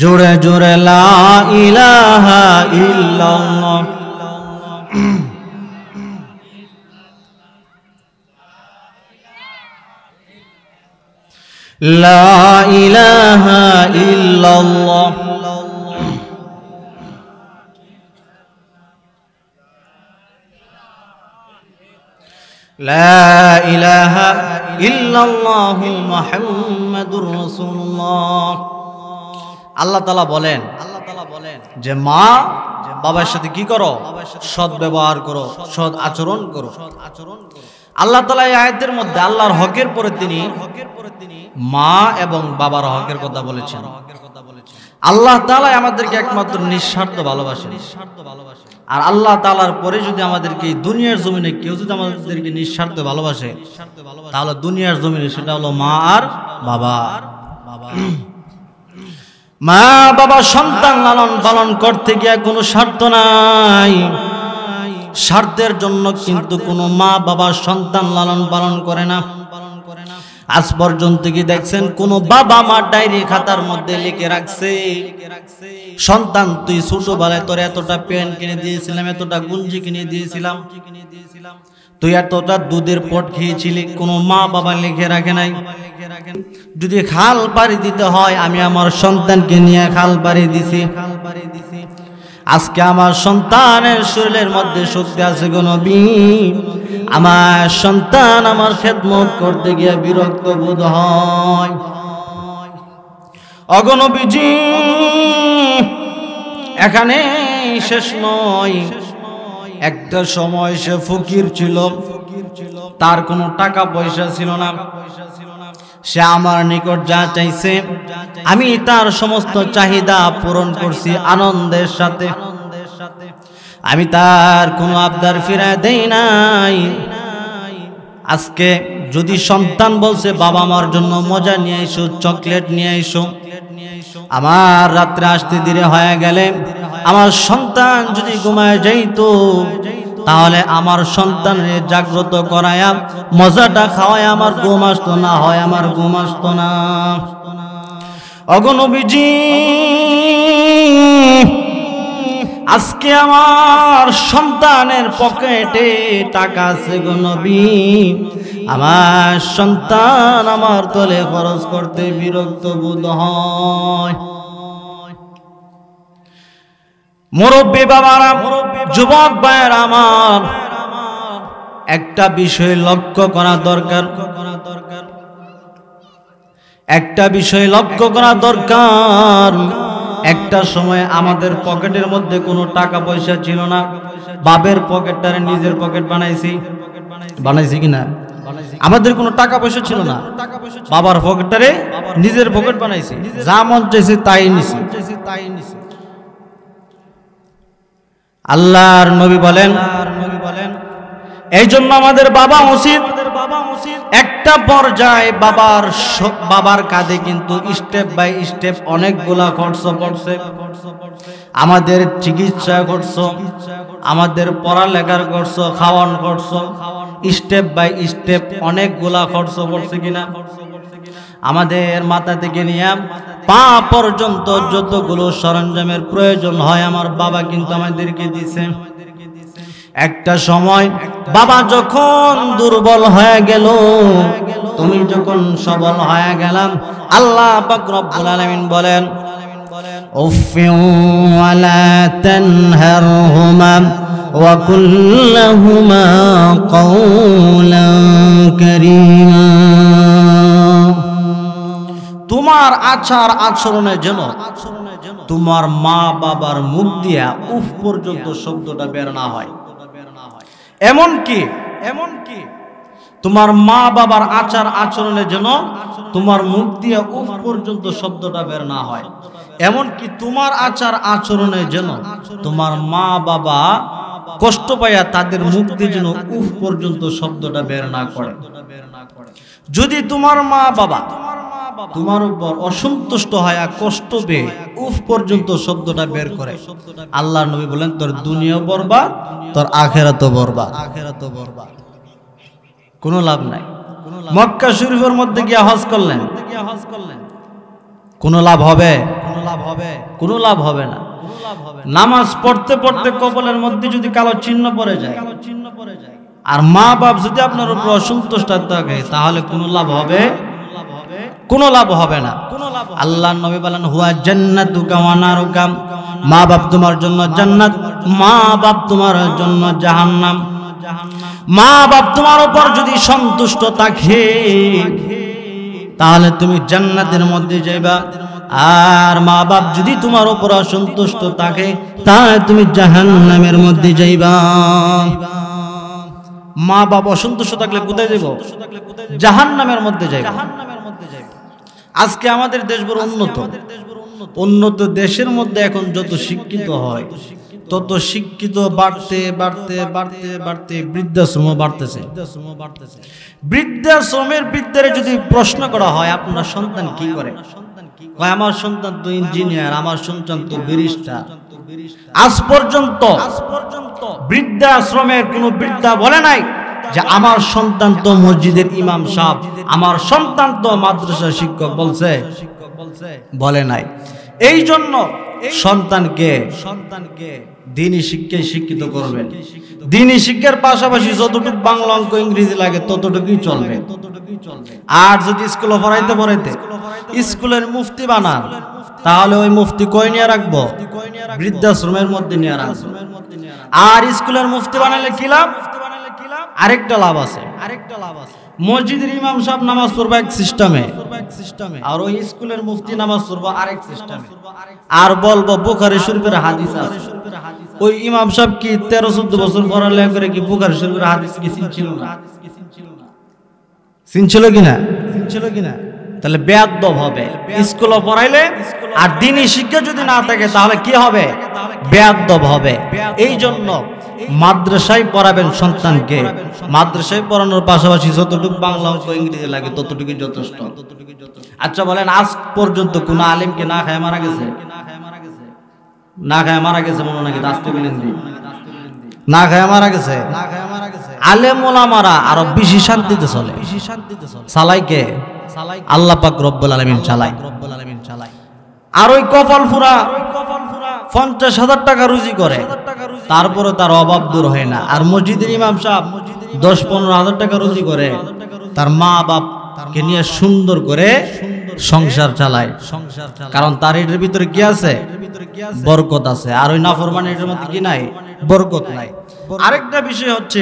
জোরে জোরে লা ইলাহা ইল্লাল্লাহ। লা ইলাহা ইল্লাল্লাহ। লা ইলাহা ইল্লাল্লাহু মুহাম্মাদুর রাসূলুল্লাহ। আল্লাহ তাআলা বলেন যে মা বাবার সাথে কি করো? সৎ ব্যবহার করো, সৎ আচরণ করো। আল্লাহ তাআলা এই আয়াতের মধ্যে আল্লাহর হকের পরে তিনি মা এবং বাবার হকের কথা বলেছেন। আল্লাহ তাআলা আমাদেরকে একমাত্র নিঃস্বার্থ ভালোবাসেন। আর আল্লাহ তাআলার পরে যদি আমাদেরকে এই দুনিয়ার জমিনে কেউ যদি আমাদেরকে নিঃস্বার্থ ভালোবাসে তাহলে দুনিয়ার জমিনে সেটা হলো মা আর বাবা। মা বাবা সন্তান লালন পালন করতে গিয়ে কোনো স্বার্থ নাই। স্বার্থের জন্য কিন্তু কোনো মা বাবা সন্তান লালন পালন করে না। আজ পর্যন্ত কি দেখছেন কোন বাবা মা ডায়েরি খাতার মধ্যে লিখে রাখছে সন্তান তুই ছোটবেলায় তোর এতটা পেন কিনে দিয়েছিলাম, এতটা গুঞ্জি কিনে দিয়েছিলাম, তুই এতটা দুধের পট খেয়েছিলি? কোন মা বাবা লিখে রাখে নাই। যদি খাল পাড়ি দিতে হয় আমি আমার সন্তানকে নিয়ে খাল পাড়ি দিছি। আজকে আমার সন্তানের শরীরের মধ্যে শক্তি আছে গো নবী, আমার সন্তান আমার খেদমত করতে গিয়ে বিরক্ত বোধ হয়। ওগো নবীজি এখানে শেষ নয়। একটা সময় সে ফকির ছিল, তার কোনো টাকা পয়সা ছিল না। সে আমার নিকট যা চাইছে আমি তার সমস্ত চাহিদা পূরণ করছি আনন্দের সাথে। আমি তার কোনো আবদার ফিরায় দেই নাই। আজকে যদি সন্তান বলছে বাবা আমার জন্য মজা নিয়ে এসো, চকলেট নিয়ে এসো, আমার রাত্রে আসতে দেরি হয়ে গেলে আমার সন্তান যদি ঘুমায় যাইতো তাহলে আমার সন্তানের জাগ্রত করায়া মজাটা খাওয়ায় আমার ঘুম আসতো না, হয় আমার ঘুম আসতো না। ওগো নবীজি আজকে আমার সন্তানের পকেটে টাকা আছে গো নবী, আমার সন্তান আমার তলে খরচ করতে বিরক্ত বোধ হয়। মুরব্বী বাবারা, যুবক ভাইয়েরা আমার, একটা বিষয় লক্ষ্য করা দরকার, একটা বিষয় লক্ষ্য করা দরকার। একটা সময় আমাদের পকেটের মধ্যে কোনো টাকা পয়সা ছিল না, বাপের পকেটটারে নিজের পকেট বানাইছি কিনা? আমাদের কোনো টাকা পয়সা ছিল না, বাবার পকেটটারে নিজের পকেট বানাইছি, যা মন চাইছে তাই নিছি। আল্লাহর নবী বলেন, এই জন্য আমাদের বাবা উচিত একটা পর্যায়ে বাবার কাঁধে কিন্তু স্টেপ বাই স্টেপ অনেকগুলা খরচ পড়ছে। আমাদের চিকিৎসা খরচ, আমাদের পড়ালেখার খরচ, খাওয়ান খরচ, স্টেপ বাই স্টেপ অনেকগুলা খরচ পড়ছে কিনা। আমাদের মাথা থেকে নিয়ে পা পর্যন্ত যতগুলো সরঞ্জামের প্রয়োজন হয় আমার বাবা কিন্তু আমাদেরকে দিয়েছে। একটা সময় বাবা যখন দুর্বল হয়ে গেল, তুমি যখন সবল হয়ে গেলাম, আল্লাহ পাক রব্বুল আলামিন বলেন, উফিউ ওয়ালা তানহারহুমা ওয়া কুল লাহুমা কাওলান কারীমা। তোমার আচার আচরণের জন্য তোমার মা বাবার মুখ দিয়া উফ পর্যন্ত শব্দটা বের না হয়। এমনকি তোমার মা বাবার আচার আচরণের জন্য তোমার মুখ দিয়া উফ পর্যন্ত শব্দটা বের না হয়। এমনকি তোমার আচার আচরণের জন্য তোমার মা বাবা কষ্ট পাইয়া তাদের মুখ দিয়ে যেন উফ পর্যন্ত শব্দটা বের না করে। যদি তোমার মা বাবা তোমার উপর অসন্তুষ্ট হয় আর কষ্ট পেয়ে উফ পর্যন্ত শব্দটা বের করে, আল্লাহর নবী বলেন তোর দুনিয়াও বরবাদ, তোর আখিরাতও বরবাদ। কোনো লাভ নাই। মক্কা শরীফের মধ্যে গিয়ে হজ করলেন, কোনো লাভ হবে? কোনো লাভ হবে না। নামাজ পড়তে পড়তে কপালের মধ্যে যদি কালো চিহ্ন পড়ে যায় আর মা বাপ যদি আপনার উপর অসন্তুষ্ট থাকে, তাহলে কোনো লাভ হবে? কোনো লাভ হবে না। আল্লাহর নবী বলেন, হুয়া জান্নাতুকা ওয়া নারুকা, মা বাপ তোমার জন্য জান্নাত, মা বাপ তোমার জন্য জাহান্নাম। মা বাপ তোমার উপর যদি সন্তুষ্ট থাকে তাহলে তুমি জান্নাতের মধ্যে যাইবা, আর মা বাপ যদি তোমার উপর অসন্তুষ্ট থাকে তাহলে তুমি জাহান্নামের মধ্যে যাইবা। মা বাপ অসন্তুষ্ট থাকলে কোথায় যাইব? জাহান্নামের মধ্যে যাইব। আজকে আমাদের দেশ বড় উন্নত দেশের মধ্যে এখন যত শিক্ষিত হয় তত শিক্ষিত বাড়তে বাড়তে বাড়তে বাড়তে বৃদ্ধাশ্রম বাড়তেছে। বৃদ্ধাশ্রমের বৃদ্ধের যদি প্রশ্ন করা হয় আপনার সন্তান কি করে, আমার সন্তান তো ইঞ্জিনিয়ার, আমার সন্তান তো ব্যারিস্টার। আজ পর্যন্ত বৃদ্ধাশ্রমের কোনো বৃদ্ধা বলে নাই যে আমার সন্তান তো মসজিদের ইমাম সাহেব, আমার সন্তান তো মাদ্রাসা শিক্ষক বলছে, বলে নাই। এই জন্য সন্তানকে দ্বীনি শিক্ষায় শিক্ষিত করবেন। দ্বীনি শিক্ষার পাশাপাশি যতটুকু বাংলা অঙ্ক ইংরেজি লাগে ততটুকুই চলবে। আর যদি স্কুলে পড়াইতে স্কুলের মুফতি বানান, তাহলে ওই মুফতি কই নিয়ে রাখবো? বৃদ্ধাশ্রমের মধ্যে নিয়ে রাখবো। আর স্কুলের মুফতি বানালে কি লাভ? আরেকটা লাভ আছে। মসজিদের ইমাম সাহেব নামাজ পড়বে এক সিস্টেমে, আর ওই স্কুলের মুফতি নামাজ পড়বে আরেক সিস্টেমে। আর বলবো বুখারী শরীফের হাদিস আছে, ওই ইমাম সাহেব কি 13-14 বছর পড়ালেখা করে কি বুখারী শরীফের হাদিস কি চিনছিল না? চিনছিল কিনা? তাহলে বেয়াদব হবে। স্কুলে পড়াইলে আর দ্বীনি শিক্ষা যদি না থাকে তাহলে কি হবে? বেয়াদব হবে। এই জন্য মাদ্রাসায় পড়াবেন সন্তানকে। মাদ্রাসায় পড়ানোর পাশাপাশি যতটুকু বাংলা অঙ্ক ইংরেজি লাগে ততটুকুই যথেষ্ট। আচ্ছা বলেন, আজ পর্যন্ত কোন আলেমকে না খায় মারা গেছে? না খায় মারা গেছে মনে নাকি? আসতে বলেন না খায় মারা গেছে। আলেম ওলামারা আরো বেশি শান্তিতে চলে। চালাই কে? আল্লাহ পাক রব্বুল আলামিন চালায়। আর ওই কপাল ফুরা 50,000 টাকা রুজি করে, তারপরে তার অভাব দূর হয় না। আর মসজিদের ইমাম সাহেব 10-15,000 টাকা রুজি করে, তার মা বাপকে নিয়ে সুন্দর করে সংসার চালায়। কারণ তার এটার ভিতরে কি আছে? বরকত আছে। আর ওই নাফরমানি এটার মধ্যে কি নাই? বরকত নাই। আরেকটা বিষয় হচ্ছে,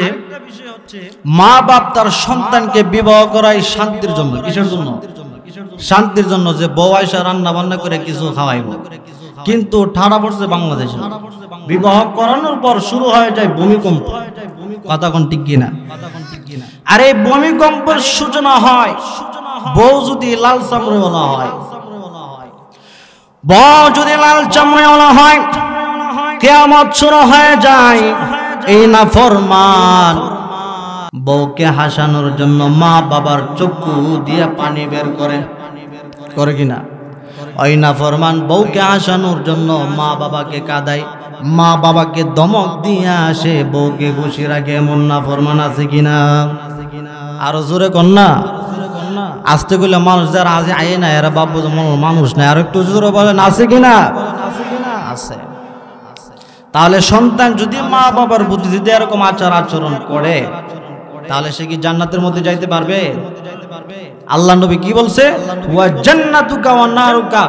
মা বাপ তার সন্তানকে বিবাহ করায় শান্তির জন্য। কিসের জন্য? শান্তির জন্য, যে বউ আয়সা রান্না বান্না করে কিছু খাওয়াইব। কিন্তু ঠাড়া পড়ছে বাংলাদেশে, বিবাহ করানোর পর শুরু হয়ে যায় ভূমিকম্প। কথা কোন ঠিক কিনা? আর এই ভূমিকম্পের সূচনা হয় বউ যদি লাল চামড়াওয়ালা হয়, বউ যদি লাল চামড়াওয়ালা হয়, কিয়ামত শুরু হয়ে যায়। এই নাফরমান বউকে হাসানোর জন্য মা বাবার চক্ষু দিয়ে পানি বের করে কিনা? ওই নাফরমান বউকে হাসানোর জন্য মা বাবাকে কাঁদায়, মা বাবাকে দমক দিয়ে আসে, বউকে খুশি রাখে। এমন নাফরমান আছে কিনা? আরো জোরে কন্যা, আসতে গেলে মানুষ যারা আজ আয় না, এরা বাবু মানুষ না। আর একটু জোরে বলেন, আছে কিনা? আছে। তাহলে সন্তান যদি মা বাবার প্রতি যদি এরকম আচরণ করে, তাহলে সে কি জান্নাতের মধ্যে যাইতে পারবে? আল্লাহ নবী কি বলছে? ওয়া জান্নাতুকা ওয়া নারুকা,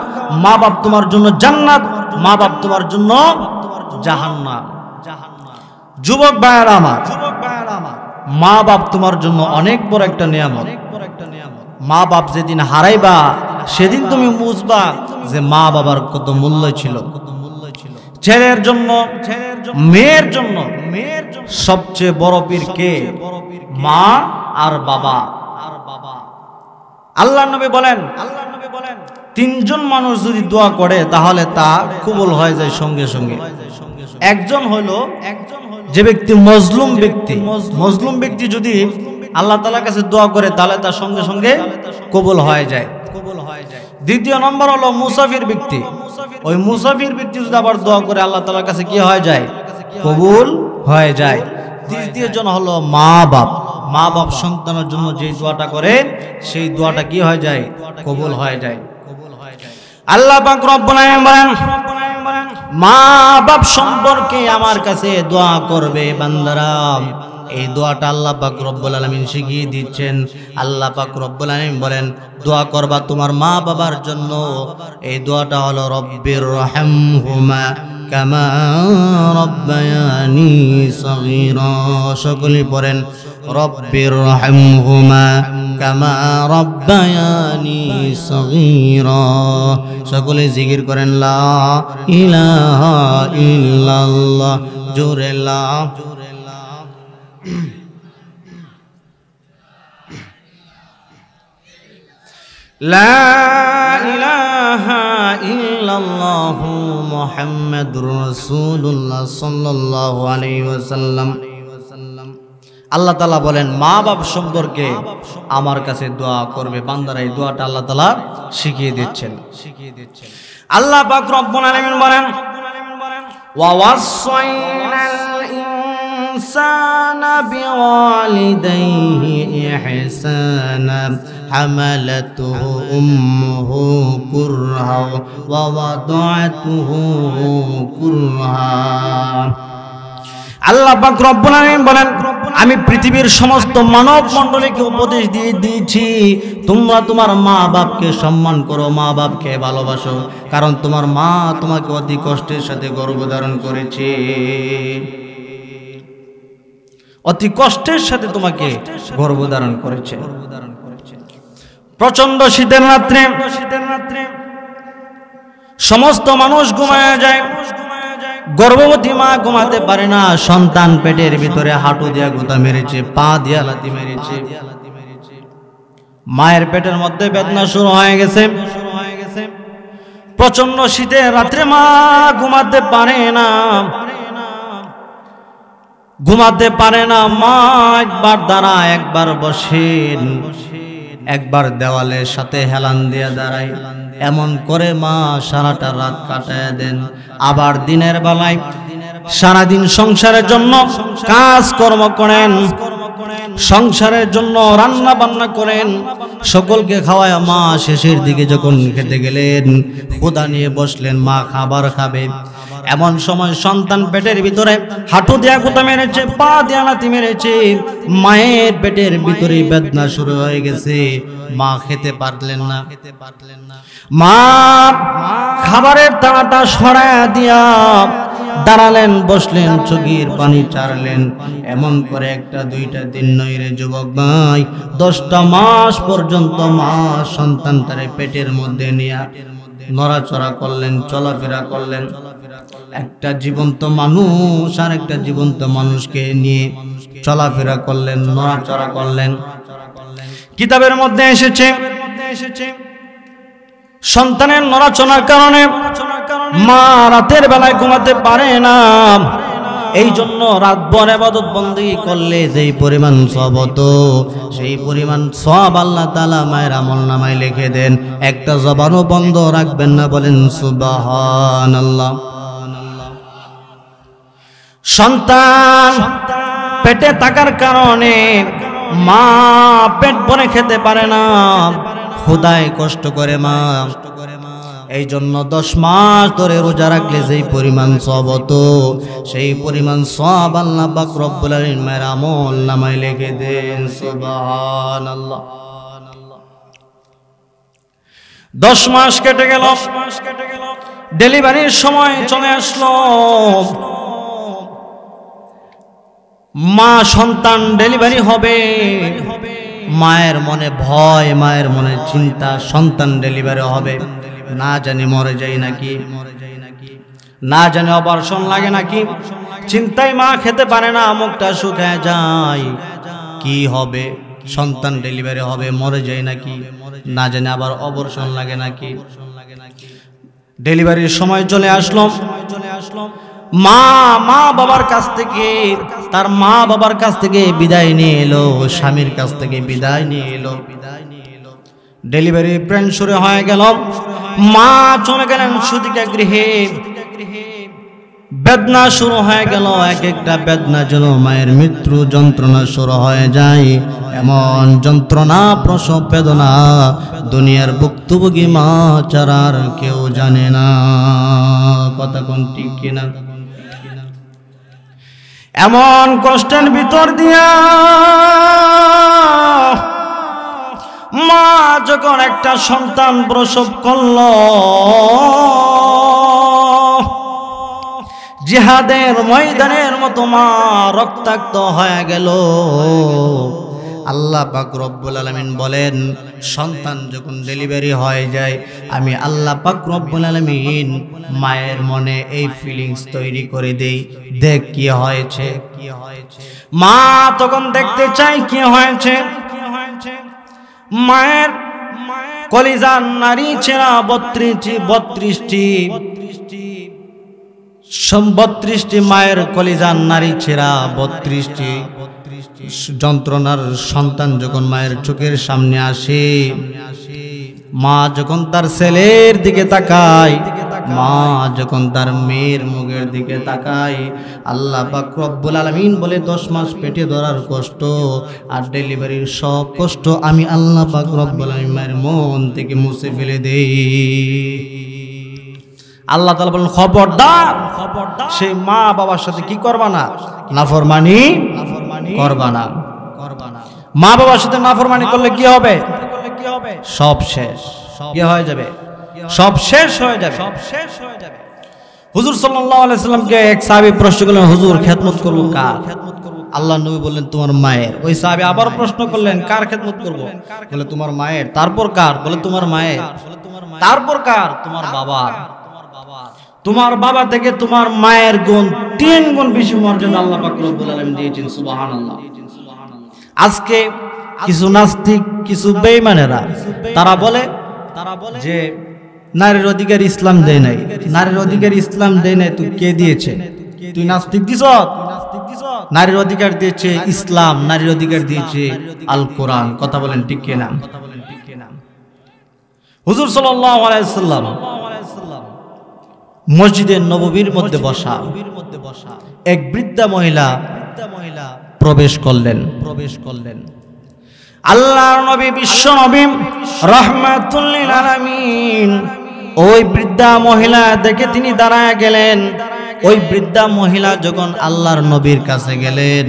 মা বাপ তোমার জন্য জান্নাত, মা বাপ তোমার জন্য জাহান্নাম। যুবক ভাইয়েরা আমার, মা বাপ তোমার জন্য অনেক বড় একটা নিয়ামত। মা বাপ যেদিন হারাইবা সেদিন তুমি বুঝবা যে মা বাবার কত মূল্য ছিল। ছেলের জন্য, মেয়ের জন্য সবচেয়ে বড় পীর কে? মা আর বাবা। আল্লাহ নবী বলেন, তিনজন মানুষ যদি দোয়া করে তাহলে তা কবুল হয়ে যায় সঙ্গে সঙ্গে। একজন হলো যে ব্যক্তি মজলুম ব্যক্তি, মজলুম ব্যক্তি যদি আল্লাহ তাআলার কাছে দোয়া করে তাহলে তার সঙ্গে সঙ্গে কবুল হয়ে যায়। দ্বিতীয় নম্বর হলো মুসাফির ব্যক্তি, ওই মুসাফির ব্যক্তি যদি আবার দোয়া করে আল্লাহ তাআলার কাছে কি হয়ে যায়? কবুল হয়ে যায়। তৃতীয় জন হলো মা বাপ, মা বাপ সন্তানের জন্য যে দোয়াটা করে সেই দোয়াটা কি হয়ে যায়? কবুল হয়ে যায়। আল্লাহ পাক রব্বুল আলামিন বলেন, মা বাপ সম্পর্কে আমার কাছে দোয়া করবে বান্দারা। এই দোয়াটা আল্লাহ পাক রব্বুল আলামিন শিখিয়ে দিচ্ছেন। আল্লাহ পাক রব্বুল আলামিন বলেন, দোয়া করবা তোমার মা বাবার জন্য। এই দোয়াটা হলো রব্বির রহমহুমা কামা রব্বায়ানি সগীরা। সকলে পড়েন, রব্বির রহমহুমা কামা রব্বায়ানি সগীরা। সকলে জিকির করেন, লা ইলাহা ইল্লাল্লাহ। জোরে লা লা ইলাহা ইল্লাল্লাহু মুহাম্মাদুর রাসূলুল্লাহ সাল্লাল্লাহু আলাইহি ওয়াসাল্লাম। আল্লাহ তাআলা বলেন, মা বাপ সম্পর্কে আমার কাছে দোয়া করবে বান্দারা। এই দোয়াটা আল্লাহ তাআলা শিখিয়ে দিচ্ছেন। আল্লাহ পাক রব্বুল আলামিন বলেন, ওয়া ওয়াসাইনাল ইনসানা বিওয়ালিদাইহি ইহসানা হামালাতুহু উম্মুহু কুরহা ওয়া ওয়াদাআতুহু কুরহা। আল্লাহ পাক রব্বুল আলামিন বলেন, আমি পৃথিবীর সমস্ত মানব মণ্ডলীকে উপদেশ দিয়ে দিয়েছি, তোমরা তোমার মা বাপকে সম্মান করো, মা বাপকে ভালোবাসো, কারণ তোমার মা তোমাকে অতি কষ্টের সাথে গর্ভধারণ করেছে। অতি কষ্টের সাথে তোমাকে গর্ভধারণ করেছে। প্রচন্ড শীতের রাত্রে সমস্ত মানুষ ঘুমায় যায়। গর্ভবতী মা ঘুমাতে পারে না, সন্তান পেটের ভিতরে হাঁটু দিয়া গোতা মেরেছে, পা দিয়া লাথি মেরেছে। মায়ের পেটের মধ্যে বেদনা শুরু হয়ে গেছে। প্রচন্ড শীতের রাত্রে মা ঘুমাতে পারে না, ঘুমাতে পারে না। মা একবার দাঁড়ায়, একবার বসেন, একবার দেওয়ালের সাথে হেলান দিয়ে দাঁড়ায়। এমন করে মা সারাটা রাত কাটায় দেন। আবার দিনের বেলায় সারাদিন সংসারের জন্য কাজ কর্ম করেন, সংসারের জন্য রান্না বান্না করেন, সকলকে খাওয়ায়। মা শেষের দিকে যখন খেতে গেলেন, ক্ষুধা নিয়ে বসলেন, মা খাবার খাবে, এমন সময় সন্তান পেটের ভিতরে হাঁটু দিয়া গোতা মেরেছে, পা দিয়া লাথি মেরেছে। মায়ের পেটের ভিতরে বেদনা শুরু হয়ে গেছে, মা খেতে পারলেন না। মা খাবারের তাড়াটা সরায়া দিয়া দাঁড়ালেন, বসলেন, চোখের পানি চারলেন। এমন করে একটা দুইটা দিন নয় রে যুবক ভাই, 10টা মাস পর্যন্ত মা সন্তানটারে পেটের মধ্যে নিয়ে নড়াচড়া করলেন, চলাফেরা করলেন। একটা জীবন্ত মানুষ আর একটা জীবন্ত মানুষকে নিয়ে চলাফেরা করলেন, নড়াচড়া করলেন। কিতাবের মধ্যে এসেছে এসেছে সন্তানের নড়াচড়ার কারণে মা রাতের বেলায় ঘুমাতে পারে না, এই জন্য রাতভর ইবাদত বন্দেগী করলে যেই পরিমাণ সওয়াব হতো সেই পরিমাণ সওয়াব আল্লাহ তাআলা মায়ের আমলনামায় লিখে দেন। একটা জবানও বন্ধ রাখবেন না, বলেন সুবহানাল্লাহ। সন্তান পেটে থাকার কারণে মা পেট ভরে খেতে পারে না, ক্ষুধায় কষ্ট করে মা। এই জন্য 10 মাস ধরে রোজা রাখলে যেই পরিমাণ সওয়াব হতো সেই পরিমাণ সওয়াব আল্লাহ পাক রব্বুল আলামিন মায়ের আমলনামায় লিখে দেন। সুবহানাল্লাহ। 10 মাস কেটে গেল, ডেলিভারির সময় চলে আসলো। মা সন্তান ডেলিভারি হবে, মায়ের মনে ভয়, মায়ের মনে চিন্তা, সন্তান ডেলিভারি হবে, না জানি মরে যাই নাকি, না জানি অপারেশন লাগে নাকি, চিন্তায় মা খেতে পারে না, মুখটা শুকায় যায়। কি হবে, সন্তান ডেলিভারি হবে, মরে যায় নাকি, না জানি আবার অপারেশন লাগে নাকি। ডেলিভারির সময় চলে আসলো, মা বাবার কাছ থেকে, তার মা বাবার কাছ থেকে বিদায় নিয়ে এলো, স্বামীর কাছ থেকে বিদায় নিয়ে এলো। ডেলিভারি প্রেন শুরু হয়ে গেল, মা চলে গেলেন সুতিকা গৃহে। বেদনা শুরু হয়ে গেল, এক একটা বেদনা যেন মায়ের মৃত্যু যন্ত্রণা শুরু হয়ে যায়। এমন যন্ত্রণা, প্রসব বেদনা দুনিয়ার ভুক্তভোগী মা ছাড়া আর কেউ জানে না। কথা কোন ঠিক কিনা? এমন কষ্টের ভিতর দিয়া মা যখন একটা সন্তান প্রসব করল, জিহাদের ময়দানের মতো মা রক্তাক্ত হয়ে গেল। আল্লাহ পাক রব্বুল আলামিন বলেন, সন্তান যখন ডেলিভারি হয়ে যায় আমি আল্লাহ পাক রব্বুল আলামিন মায়ের মনে এই ফিলিংস তৈরি করে দেই, দেখ কি হয়েছে। মা তখন দেখতে চাই কি হয়েছে। মায়ের কলিজার নারী ছেঁড়া 32টি মায়ের কলিজার নারী ছেঁড়া 32টি যন্ত্রণার সন্তান যখন মায়ের চোখের সামনে আসে, মা যখন তার ছেলের দিকে তাকায়, মা যখন তার মেয়ের মুখের দিকে তাকায়, আল্লাহ পাক রব্বুল আলামিন বলে 10 মাস পেটে ধরার কষ্ট আর ডেলিভারির সব কষ্ট আমি আল্লাহ পাক রব্বুল আলামিন মায়ের মন থেকে মুছে ফেলে দেই। আল্লাহ তাআলা বলেন, খবরদার সেই মা বাবার সাথে কি করবা না, নাফরমানি করবা না। মা বাবার সাথে নাফরমানি করলে কি হবে? সব শেষ। কি হয়ে যাবে? সব শেষ হয়ে যাবে। হুজুর সাল্লাল্লাহু আলাইহি সাল্লামকে এক সাহাবী প্রশ্ন করলেন, হুজুর খেদমত করব কার? আল্লাহ নবী বললেন, তোমার মায়ের। ওই সাহাবী আবার প্রশ্ন করলেন, কার খেদমত করব? বলে তোমার মায়ের। তারপর কার? বলে তোমার মায়ের। তারপর কার? তোমার বাবার। তোমার বাবা থেকে তোমার মায়ের গুণ 3 গুণ বেশি মর্যাদা আল্লাহ পাক রব্বুল আলামিন দিয়েছেন। সুবহানাল্লাহ। আজকে কিছু নাস্তিক, কিছু বেঈমানেরা তারা বলে যে নারীর অধিকার ইসলাম দেয় নাই। নারীর অধিকার ইসলাম দেয় নাই, তুই কে দিয়েছে? তুই নাস্তিক দিছ? নারীর অধিকার দিয়েছে ইসলাম, নারীর অধিকার দিয়েছে আল কোরআন। কথা বলেন ঠিক কিনা? হুজুর সাল্লাল্লাহু আলাইহি সাল্লাম মসজিদে নববীর মধ্যে বসা এক বৃদ্ধা মহিলা প্রবেশ করলেন। আল্লাহর নবী, বিশ্ব নবী রাহমাতুল লিল আলামিন ওই বৃদ্ধা মহিলা দেখে তিনি দাঁড়ায় গেলেন। ওই বৃদ্ধা মহিলা যখন আল্লাহর নবীর কাছে গেলেন,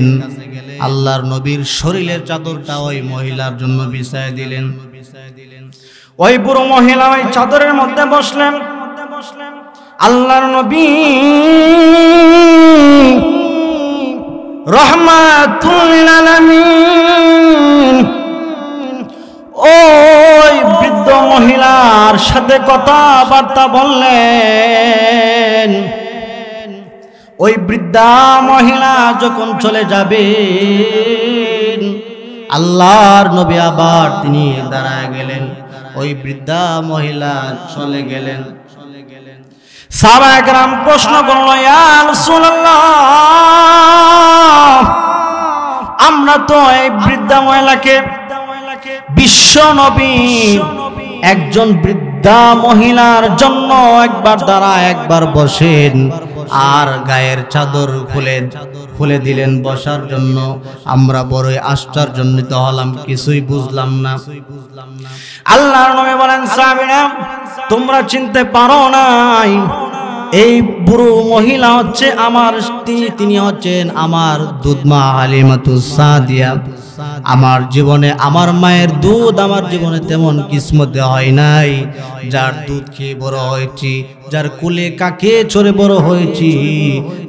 আল্লাহর নবীর শরীরের চাদরটা ওই মহিলার জন্য বিছায় দিলেন। ওই বুড়ো মহিলা ওই চাদরের মধ্যে বসলেন। আল্লাহর নবী রাহমাতুল লিল আলামিন ওই বৃদ্ধ মহিলার সাথে কথাবার্তা বললেন। ওই বৃদ্ধা মহিলা যখন চলে যাবেন, আল্লাহর নবী আবার তিনি দাঁড়ায় গেলেন। ওই বৃদ্ধা মহিলা চলে গেলেন। সাহাবায়ে কেরাম প্রশ্ন করল, ইয়া রাসূলুল্লাহ, আমরা তো এই বৃদ্ধা মহিলাকে বিশ্ব নবী একজন বৃদ্ধা মহিলার জন্য একবার দাঁড়া একবার বসেন আর গায়ের চাদর খুলে দিলেন বসার জন্য। আমরা বড়ই আশ্চর্যান্বিত হলাম, কিছুই বুঝলাম না। আল্লাহর নবী বলেন, সাহাবীরা তোমরা চিনতে পারো নাই, এই বুড়ো মহিলা হচ্ছে আমার তিনি হচ্ছেন আমার দুধমা হালিমাতুস সাদিয়া। আমার জীবনে আমার মায়ের দুধ আমার জীবনে তেমন কিসমতে হয় নাই, যার দুধ খেয়ে বড় হয়েছি, যার কোলে কাকে চড়ে বড় হয়েছি,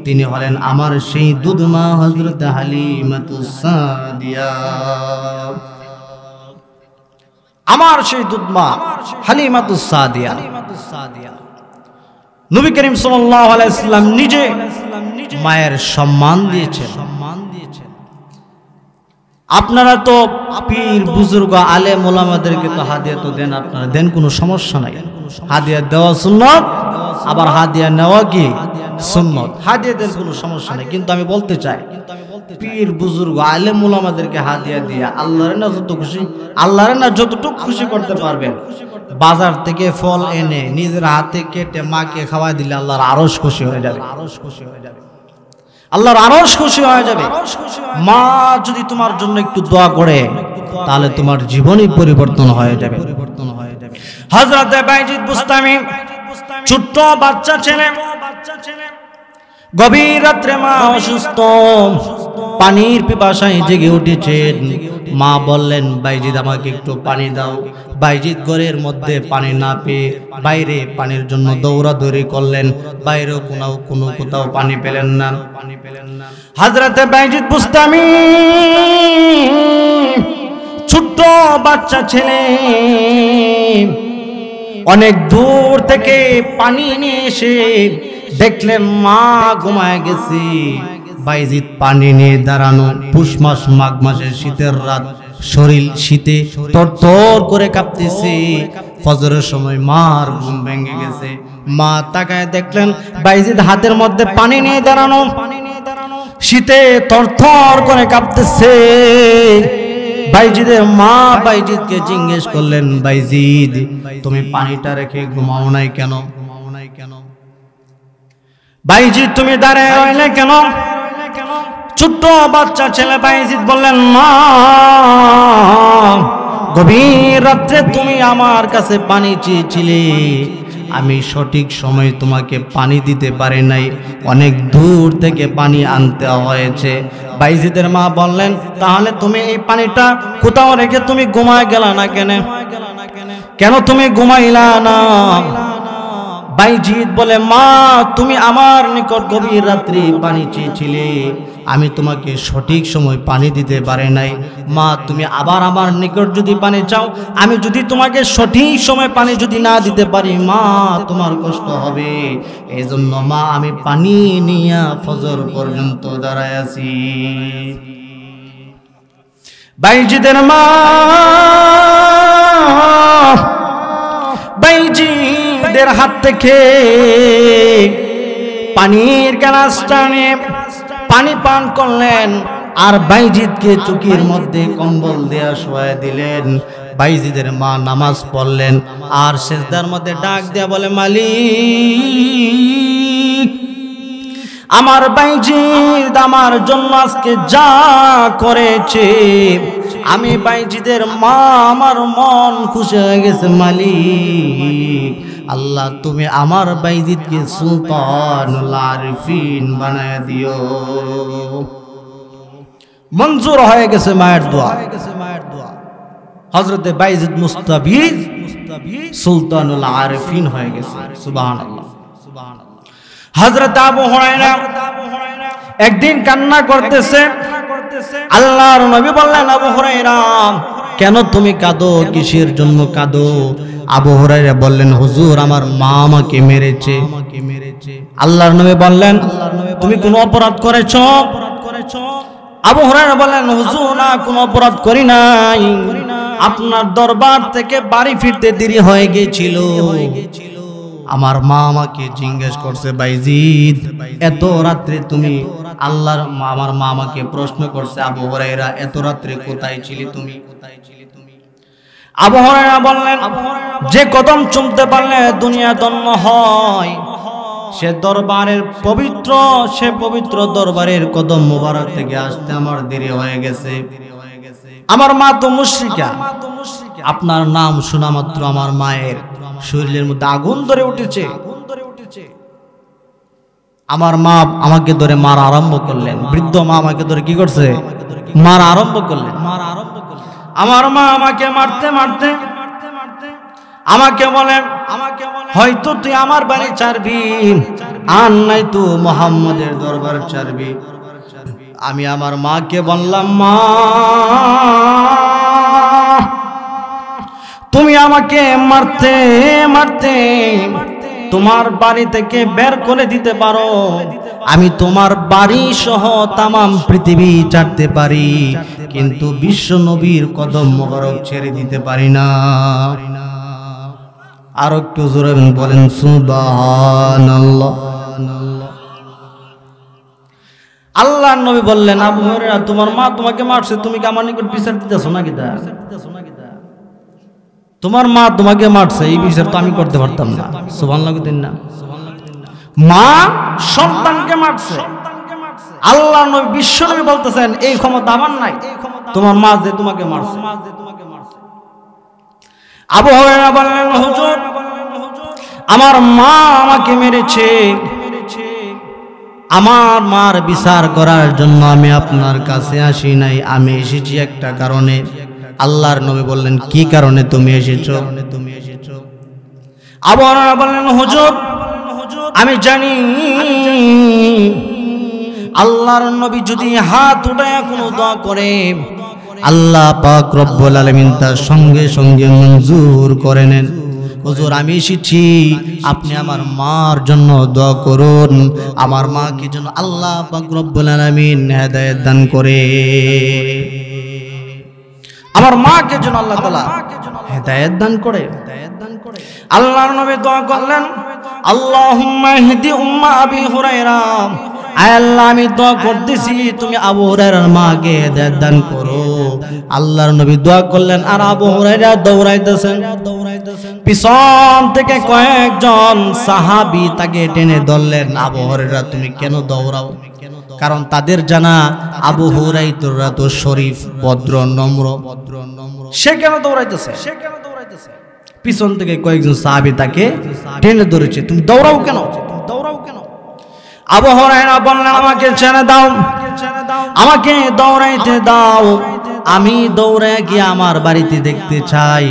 তিনি হলেন আমার সেই দুধমা হযরত হালিমাতুস সাদিয়া। আমার সেই দুধমা হালিমাতুস সাদিয়া। নবী করিম সাল্লাল্লাহু আলাইহি ওয়াসাল্লাম নিজে মায়ের সম্মান দিয়েছেন। আপনারা তো পীর বুজুর্গ আলেম ওলামাদেরকে তো হাদিয়া তো দেন, আপনারা দেন, কোনো সমস্যা নাই। হাদিয়া দেওয়া সুন্নাত, আবার হাদিয়া নেওয়া কি সুন্নাত। হাদিয়া দেন, কোনো সমস্যা নাই। কিন্তু আমি বলতে চাই, পীর বুজুর্গ আলেম ওলামাদেরকে হাদিয়া দিয়ে আল্লাহর না যত খুশি, আল্লাহর না যতটুকু খুশি করতে পারবেন, বাজার থেকে ফল এনে নিজের হাতে কেটে মাকে খাওয়াই দিলে আল্লাহর আরশ খুশি হয়ে যাবে। আল্লাহর আরশ খুশি হয়ে যাবে। মা যদি তোমার জন্য একটু দোয়া করে, তাহলে তোমার জীবনই পরিবর্তন হয়ে যাবে। হযরত বাইজিদ বুস্তামি ছোট্ট বাচ্চা ছেলে, গভীর রাত্রে মা অসুস্থ, পানির পিপাসায় জেগে উঠেছেন। মা বললেন, বাইজিদ আমাকে একটু পানি দাও। বাইজিদ ঘরের মধ্যে পানি না পেয়ে বাইরে পানির জন্য দৌড়াদৌড়ি করলেন, বাইরেও কোথাও পানি পেলেন না। হযরতে বাইজিদ বুস্তামি ছোট্ট বাচ্চা ছেলে অনেক দূর থেকে পানি নিয়ে এসে দেখলেন মা ঘুমায় গেছে। বাইজিদ পানি নিয়ে দাঁড়ানো, পুষ মাস মাঘ মাসের শীতের রাত, শরীর শীতে তরতর করে কাঁপতেছে। ফজরের সময় মার ঘুম ভেঙে গেছে। মা তাকায় দেখলেন বাইজিদ হাতের মধ্যে পানি নিয়ে দাঁড়ানো, শীতে তরতর করে কাঁপতেছে। বাইজিদের মা বাইজিদকে জিজ্ঞেস করলেন, বাইজিদ তুমি পানিটা রেখে ঘুমাও নাই কেন? বাইজিদ তুমি দাঁড়ায় রইলে কেন? ছোট্ট বাচ্চা ছেলে বাইজিদ বললেন, মা গভীর রাত্রে তুমি আমার কাছে পানি চেয়েছিলে, আমি সঠিক সময় তোমাকে পানি দিতে পারি নাই, অনেক দূর থেকে পানি আনতে হয়েছে। বাইজিদের মা বললেন, তাহলে তুমি এই পানিটা কোথাও রেখে তুমি ঘুমায় গেলা না কেন? কেন তুমি ঘুমাইলা না? বাইজিদ বলে, মা তুমি আমার নিকট গভীর রাত্রি পানি চেয়েছিলে, আমি তোমাকে সঠিক সময় পানি দিতে পারি নাই। মা তুমি আবার আমার নিকট যদি পানি চাও, আমি যদি তোমাকে সঠিক সময় পানি যদি না দিতে পারি, মা তোমার কষ্ট হবে। এই জন্য মা আমি পানি নিয়ে ফজর পর্যন্ত দাঁড়ায় আছি। বাইজিদের মা বাইজিদের হাত থেকে পানির গ্লাসটা নিয়ে পানি পান করলেন, আর বাইজিদকে চুকির মধ্যে কম্বল দেয়া শোয়া দিলেন। বাইজিদের মা নামাজ পড়লেন, আর সিজদার মধ্যে ডাক দেয়া বলে, মালিক আমার বাইজিদ আমার জন্য আজকে যা করেছে, আমি বাইজিদের মা আমার মন খুশি হয়ে গেছে। মালিক আল্লাহ তুমি আমার বাইজিদকে সুলতানুল আরিফিন বানায় দিও। মঞ্জুর হয়ে গেছে মায়ের দোয়া। হযরতে বাইজিদ মুস্তাবি সুলতানুল আরিফিন হয়ে গেছে। সুবহানাল্লাহ। হযরত আবু হুরায়রা একদিন কান্না করতেছে। আল্লাহর নবী বললেন, আবু হুরায়রা কেন তুমি কাঁদো, কিসের জন্য কাঁদো? আবু হুরায়রা বললেন, হুজুর আমার মা আমাকে মেরেছে। আল্লাহর নবী বললেন, তুমি কোন অপরাধ করেছো? আবু হুরায়রা বললেন, হুজুর না কোনো অপরাধ করি নাই। আপনার দরবার থেকে বাড়ি ফিরতে দেরি হয়ে গিয়েছিল। আমার মা আমাকে জিজ্ঞেস করছে, বাইজিদ এত রাত্রে তুমি আল্লাহর, আমার মা আমাকে প্রশ্ন করছে, আবু হুরায়রা এত রাত্রে কোথায় ছিলে তুমি? আবু হুরায়রা বললেন, যে কদম চুমতে পারলে দুনিয়া ধন্য হয়, সে দরবারের পবিত্র, সে পবিত্র দরবারের কদম মোবারক থেকে আসতে আমার দেরি হয়ে গেছে। আমার মা তো মুশরিকা, আপনার নাম শোনা মাত্র আমার মায়ের শরীরের মধ্যে আগুন ধরে উঠেছে। আমার মা আমাকে ধরে মারা আরম্ভ করলেন। বৃদ্ধ মা আমাকে ধরে কি করছে? মারা আরম্ভ করলেন। আমার মা আমাকে মারতে মারতে আমাকে বলেন, হয়তো তুই আমার বাড়ি ছাড়বি আর নাই তো মুহাম্মাদের দরবার ছাড়বি। আমি আমার মাকে বললাম, মা তুমি আমাকে মারতে মারতে তোমার বাড়ি থেকে বের করে দিতে পারো, আমি তোমার বাড়ি সহ তামাম পৃথিবী ছাড়তে পারি, কিন্তু বিশ্ব নবীর কদম মোবারক ছেড়ে দিতে পারি না। আর একটু জোরে বলেন সুবহানাল্লাহ। আল্লাহর নবী বললেন, আবু হুরায়রা তোমার মা তোমাকে মারছে, তুমি কি আমার নিকট বিচার দিতেছো নাকি? তোমার মা তোমাকে মারছে, এই বিচার তো আমি করতে পারতাম না। সুবহানাল্লাহ দিন না। মা সন্তানকে মারছে, আল্লাহর নবী বিশ্ব নবী বলতেছেন এই ক্ষমতা আমার নাই, তোমার মা যে তোমাকে মারছে। আবু হুরায়রা বললেন, হুজুর আমার মা আমাকে মেরেছে, আমার মার বিচার করার জন্য আমি আপনার কাছে আসি নাই, আমি এসেছি একটা কারণে। আল্লাহর নবী বললেন, কি কারণে তুমি এসেছো? আবু হুরায়রা বললেন, হুজুর আমি জানি আল্লাহর নবী যদি হাত উঠায় কোনো দোয়া করে, আল্লাহ পাক রব্বুল আলামিন তার সঙ্গে সঙ্গে মঞ্জুর করে নেন। হুজুর আমি এসেছি, আপনি আমার মার জন্য দোয়া করুন, আমার মাকে যেন আল্লাহ পাক রব্বুল আলামিন হেদায়েত দান করে, আমার মাকে যেন আল্লাহ তাআলা হেদায়েত দান করে। আল্লাহর নবী দোয়া করলেন, আল্লাহুম্মা ইহদি উম্মা আবি হুরায়রা, আয় আল্লাহ আমি দোয়া করতেছি তুমি আবু হুরায়রার মাকে হেদায়েত দান করো। আল্লাহর নবী দোয়া করলেন, আর আবু হুরায়রা দৌড়াইতেছেন। পিছন থেকে কয়েকজন সাহাবী তাকে টেনে ধরলেন, আবু হুরায়রা তুমি কেন দৌড়াও? কারণ তাদের জানা আবু হুরায়রা তো শরীফ, ভদ্র, নম্র, সে কেন দৌড়াইতেছে? পিছন থেকে কয়েকজন সাহাবী তাকে টেনে ধরেছে, তুমি দৌড়াও কেন? আবু হুরায়রা বললেন, আমাকে ছেড়ে দাও, আমাকে দৌড়াইতে দাও, আমি দৌড়ে গিয়ে আমার বাড়িতে দেখতে চাই,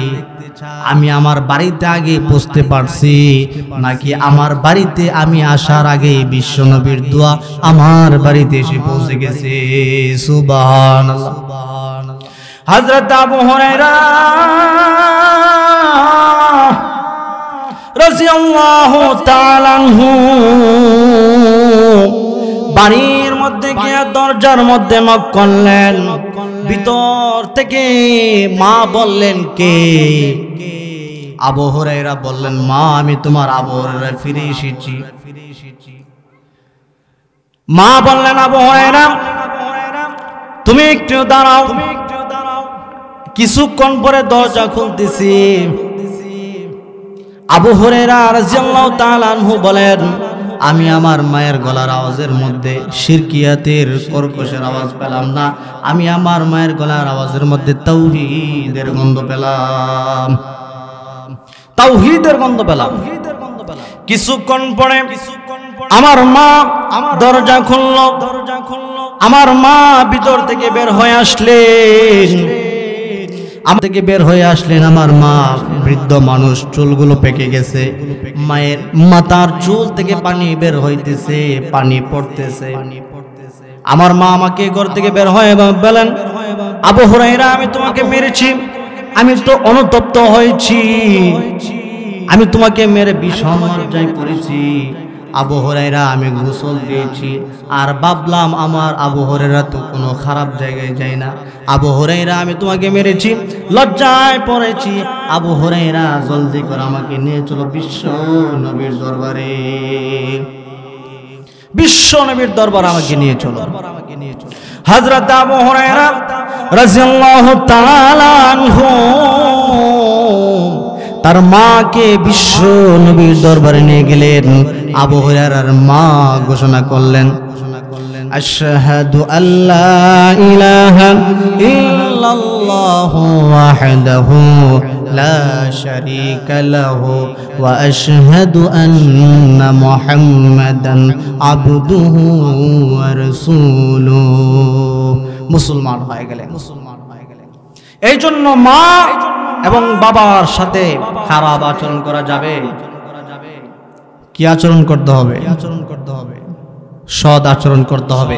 আমি আমার বাড়িতে আগে পৌঁছতে পারছি নাকি আমার বাড়িতে আমি আসার আগে বিশ্ব নবীর দোয়া আমার বাড়িতে এসে পৌঁছে গেছে। সুবহানাল্লাহ। হযরত আবু হুরায়রা রাদিয়াল্লাহু তাআলা আনহু বাড়ির মধ্যে গিয়ে দরজার মধ্যে নক করলেন। ভিতর থেকে মা বললেন, কে? আবু হুরায়রা বললেন, মা আমি তোমার আবু হুরায়রা ফিরে এসেছি। মা বললেন, আবু হুরায়রা তুমি একটু দাঁড়াও, কিছুক্ষণ পরে দরজা খুলতেছি। আবু হুরায়রা রাদিয়াল্লাহু তাআলা আনহু বলেন, আমি আমার মায়ের গলার আওয়াজের মধ্যে শিরকিয়াতের কর্কশের আওয়াজ পেলাম না, আমি আমার মায়ের গলার আওয়াজের মধ্যে তাওহীদের গন্ধ পেলাম, তাওহীদের গন্ধ পেলাম। কিছুক্ষণ পরে আমার মা দরজা খুলল, আমার মা ভিতর থেকে বের হয়ে আসলেন, থেকে বের হয়ে আসলেন। আমার মা বৃদ্ধ মানুষ, চুলগুলো পেকে গেছে, মায়ের মাথার চুল থেকে পানি বের হইতেছে, পানি পড়তেছে। আমার মা আমাকে ঘর থেকে বের হয়ে বলেন, আবু হুরায়রা আমি তোমাকে মেরেছি, আমি তো অনুতপ্ত হয়েছি, আমি তোমাকে মেরে বিষম মার্জাই করেছি, আবু হুরায়রা আমি গোসল দিয়েছি আর ভাবলাম আমার আবু হুরায়রা তো কোনো খারাপ জায়গায় যায় না, আবু হুরায়রা আমি তোমাকে মেরেছি, লজ্জায় পড়েছি, আবু হুরায়রা জলদি করে আমাকে নিয়ে চলো বিশ্ব নবীর দরবারে, বিশ্ব নবীর দরবার আমাকে নিয়ে চলো। হযরত আবু হুরায়রা রাদিয়াল্লাহু তাআলা আনহু তার মাকে বিশ্ব নবীর দরবারে নিয়ে গেলেন। আবু হুরায়রার মা ঘোষণা করলেন, আশহাদু আল্লা ইলাহা ইল্লাল্লাহু ওয়াহদাহু লা শারীকা লাহু ওয়া আশহাদু আন্না মুহাম্মাদান আবদুহু ওয়া রাসূলুহু। মুসলমান হয়ে গেলেন। এই জন্য মা এবং বাবার সাথে খারাপ আচরণ করা যাবে? কি আচরণ করতে হবে? সৎ আচরণ করতে হবে,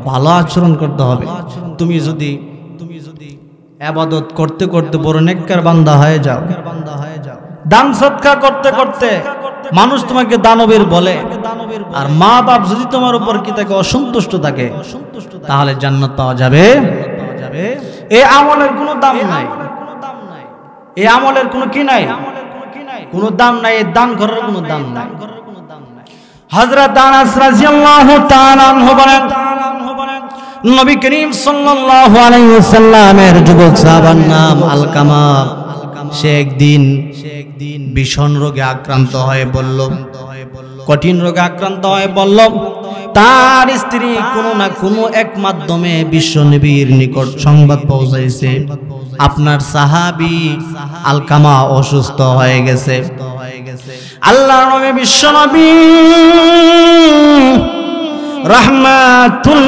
ভালো আচরণ করতে হবে। তুমি যদি ইবাদত করতে করতে বড় নেককার বান্দা হয়ে যাও, দান সদকা করতে করতে মানুষ তোমাকে দানবীর বলে, আর মা বাপ যদি তোমার উপর কি থাকে অসন্তুষ্ট থাকে, তাহলে জান্নাত পাওয়া যাবে? এই আমলের কোনো দাম নাই, এই আমলের কোনো কি নাই, কোনো দাম নাই, এই দান করার কোনো দাম নাই। হযরত আনাস রাদিয়াল্লাহু তাআলা আনহু বলেন, নবী করিম সাল্লাল্লাহু আলাইহি ওয়াসাল্লামের যুবক সাহাবার নাম আলকামা, সে একদিন ভীষণ রোগে আক্রান্ত হয়ে বলল, কঠিন রোগে আক্রান্ত হয়ে বলল, তার স্ত্রী কোনো না কোনো এক মাধ্যমে বিশ্ব নবীর নিকট সংবাদ পৌঁছাইছে, আপনার সাহাবী আলকামা অসুস্থ হয়ে গেছে। আল্লাহর নবী বিশ্ব নবী রাহমাতুল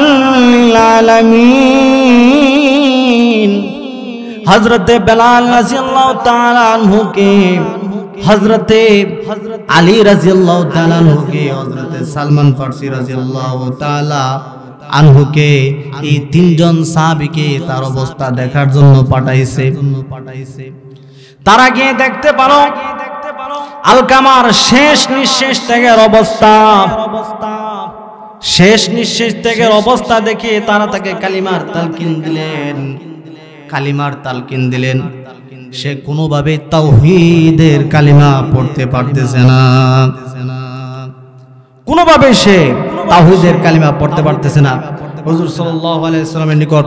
লিল আলামিন হযরতে বেলাল রাদিয়াল্লাহু তাআলা আনহুকে, হযরতে আলী রাদিয়াল্লাহু তাআলা আনহুকে, হযরতে সালমান ফারসি রাদিয়াল্লাহু তাআলা আনহুকে, এই তিনজন সাহাবীকে তার অবস্থা দেখার জন্য পাঠাইছে। তারা গিয়ে দেখতে পারো আলকামার শেষ নিঃশ্বাস ত্যাগের অবস্থা, শেষ নিঃশ্বাস ত্যাগের অবস্থা দেখে তারা তাকে কালিমার তালকিন দিলেন, কালিমার তালকিন দিলেন। সে কোনোভাবে তাওহীদের কালিমা পড়তে পারতেছে না, কোনোভাবে সে তাওহীদের কালিমা পড়তে পারতেছে না। হুজুর সাল্লাল্লাহু আলাইহি ওয়াসাল্লামের নিকট